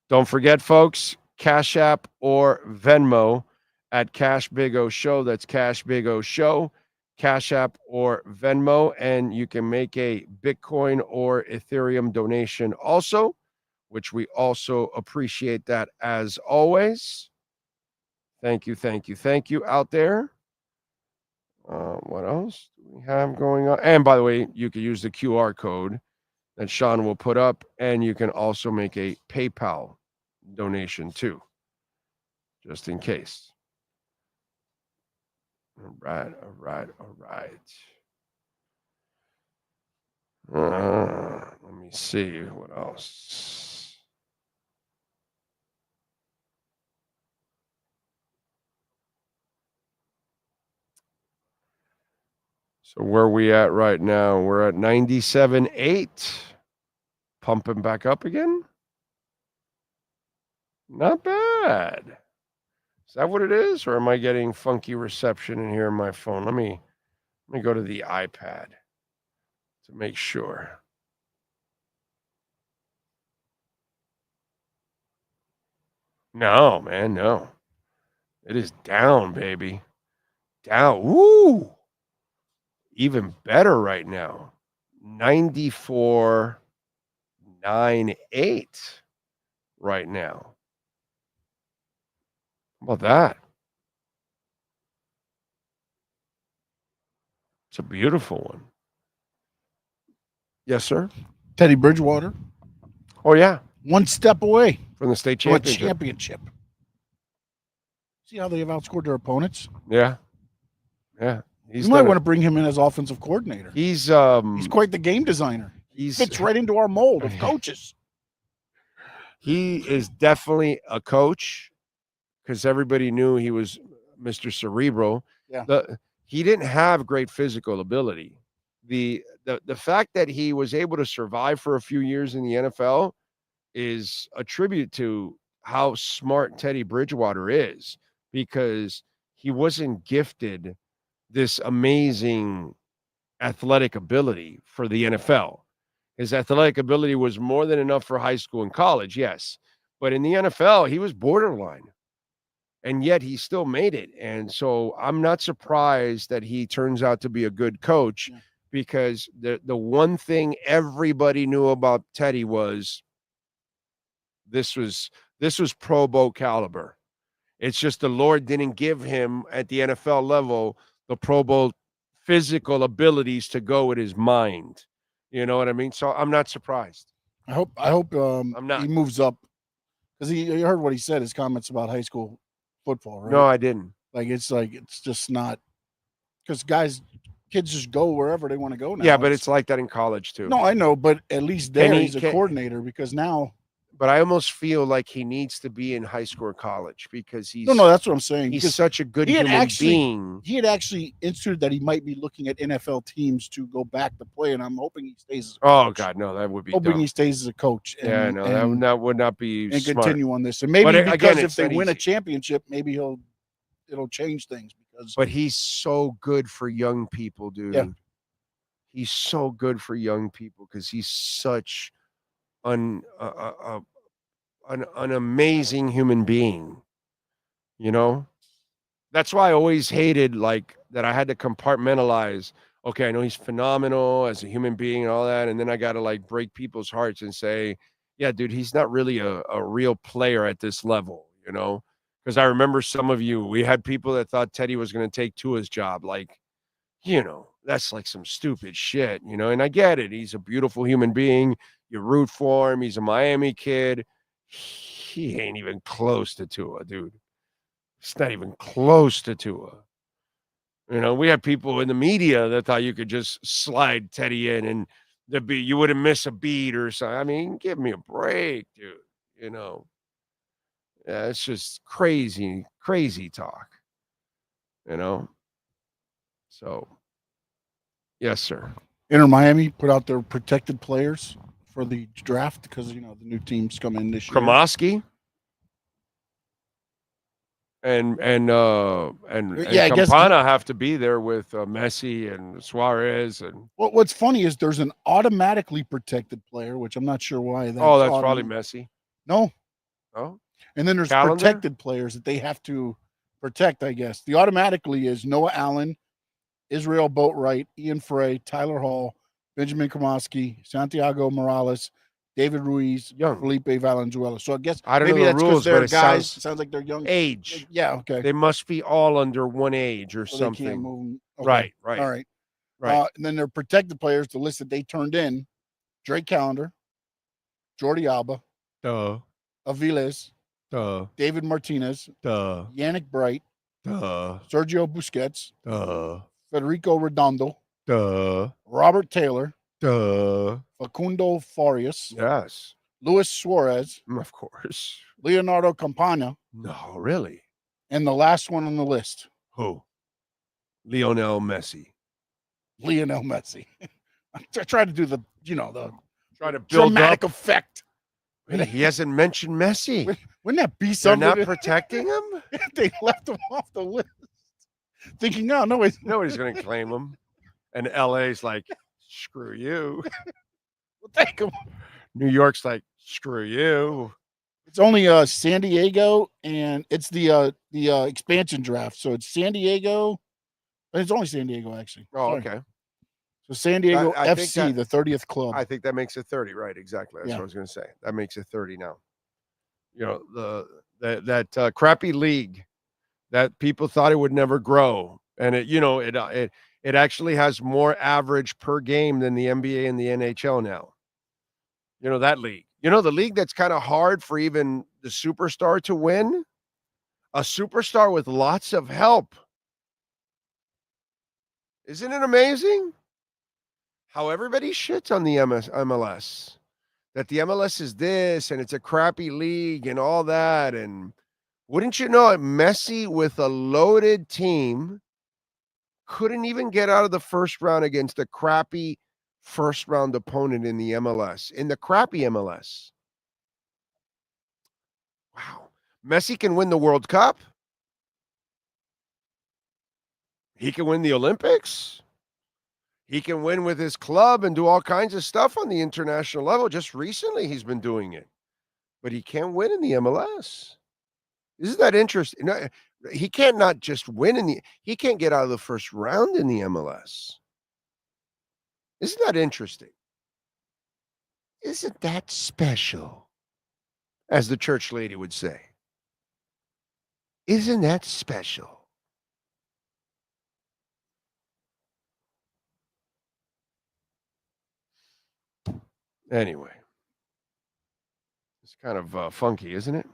Don't forget, folks, Cash App or Venmo at Cash Big O Show. That's Cash Big O Show. Cash App or Venmo. And you can make a Bitcoin or Ethereum donation also, which we also appreciate that as always. Thank you out there. What else do we have going on? And by the way, you can use the QR code that Sean will put up, and you can also make a PayPal donation too, just in case. All right. Let me see what else. So where are we at right now? We're at 97.8. Pumping back up again. Not bad. Is that what it is? Or am I getting funky reception in here on my phone? Let me go to the iPad to make sure. No, man, no. It is down, baby. Down. Woo! Even better right now. 94.98 right now. How about that? It's a beautiful one. Yes, sir. Teddy Bridgewater. Oh, yeah. One step away from the state championship. See how they have outscored their opponents? Yeah. You might want to bring him in as offensive coordinator. He's quite the game designer. He fits right into our mold of coaches. He is definitely a coach because everybody knew he was Mr. Cerebral. Yeah. He didn't have great physical ability, the fact that he was able to survive for a few years in the NFL is a tribute to how smart Teddy Bridgewater is, because he wasn't gifted this amazing athletic ability for the NFL. His athletic ability was more than enough for high school and college, yes. But in the NFL, he was borderline. And yet he still made it. And so I'm not surprised that he turns out to be a good coach, because the one thing everybody knew about Teddy was this was Pro Bowl caliber. It's just the Lord didn't give him at the NFL level the Pro Bowl physical abilities to go with his mind. You know what I mean? So I'm not surprised. I hope I'm not. he moves up, because you heard what he said, his comments about high school football, right? No, I didn't. It's just not, because kids just go wherever they want to go now. Yeah, but it's like that in college too. No, I know, but at least he's a coordinator, because now. But I almost feel like he needs to be in high school or college, because he's no, that's what I'm saying. He's such a good human being. He had actually instituted that he might be looking at NFL teams to go back to play, and I'm hoping he stays as a coach. Oh God, no, that would be hoping dumb. he stays as a coach. And, that would not be and smart. Continue on this. And maybe because again, if they win a easy. championship, maybe it'll change things. But he's so good for young people, dude. Yeah. He's so good for young people, because he's such an amazing human being. You know, that's why I always hated that I had to compartmentalize. Okay, I know he's phenomenal as a human being and all that, and then I got to break people's hearts and say, yeah, dude, he's not really a real player at this level, you know? Because I remember some of you, we had people that thought Teddy was going to take Tua's job. That's some stupid shit, you know? And I get it. He's a beautiful human being. You root for him. He's a Miami kid. He ain't even close to Tua, dude. It's not even close to Tua. You know, we had people in the media that thought you could just slide Teddy in and you wouldn't miss a beat or something. I mean, give me a break, dude. You know, yeah, it's just crazy talk. You know, so yes, sir. Inter Miami put out their protected players for the draft, because the new teams come in this year. Kromoski and Campana have to be there with Messi and Suarez. And what's funny is there's an automatically protected player, which I'm not sure why. That's probably Messi. No. Oh. And then there's protected players that they have to protect, I guess. The automatically is Noah Allen, Israel Boatwright, Ian Frey, Tyler Hall, Benjamin Kromoski, Santiago Morales, David Ruiz, Felipe Valenzuela. So I guess I don't maybe know the that's rules, they're but guys. Sounds like they're young. Age. Yeah, okay. They must be all under one age or so something. They can't move them. Okay. Right. All right. And then they're protected players, the list that they turned in: Drake Callender, Jordi Alba, Aviles, David Martinez, Yannick Bright, Sergio Busquets, Federico Redondo, Robert Taylor, Facundo Farias, yes, Luis Suarez, of course, Leonardo Campana. No, really. And the last one on the list. Who? Lionel Messi. Lionel Messi. I tried to do the try to build dramatic up effect. He hasn't mentioned Messi. Wouldn't that be something? They're not protecting him? They left him off the list. Thinking, nobody's going to claim him. And LA's like, screw you. Well, thank him. New York's like, screw you. It's only San Diego, and it's the expansion draft. So it's San Diego. It's only San Diego, actually. Oh, okay. So San Diego I FC, the 30th club. I think that makes it 30, right? Exactly. That's Yeah. what I was going to say. That makes it 30 now. That crappy league that people thought it would never grow, and it actually has more average per game than the NBA and the NHL now. That league. The league that's kind of hard for even the superstar to win. A superstar with lots of help. Isn't it amazing? How everybody shits on the MLS, that the MLS is this and it's a crappy league and all that. And wouldn't you know it, Messi with a loaded team couldn't even get out of the first round against a crappy first-round opponent in the MLS, in the crappy MLS. Wow. Messi can win the World Cup. He can win the Olympics. He can win with his club and do all kinds of stuff on the international level. Just recently, he's been doing it. But he can't win in the MLS. Isn't that interesting? No, he can't not just win he can't get out of the first round in the MLS. Isn't that interesting? Isn't that special? As the church lady would say. Isn't that special? Anyway. It's kind of funky, isn't it?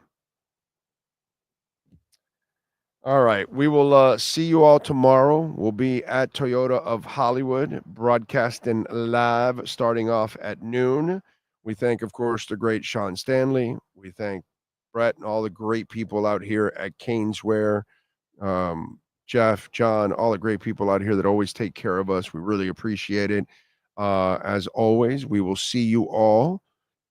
All right. We will see you all tomorrow. We'll be at Toyota of Hollywood, broadcasting live, starting off at noon. We thank, of course, the great Sean Stanley. We thank Brett and all the great people out here at CanesWear. Jeff, John, all the great people out here that always take care of us. We really appreciate it. As always, we will see you all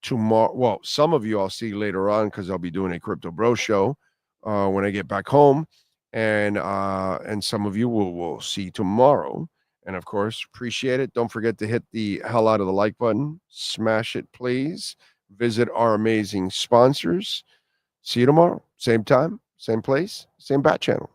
tomorrow. Well, some of you I'll see later on because I'll be doing a Crypto Bro show when I get back home. And some of you will see tomorrow. And of course, appreciate it. Don't forget to hit the hell out of the like button. Smash it, please. Visit our amazing sponsors. See you tomorrow. Same time, same place, same bat channel.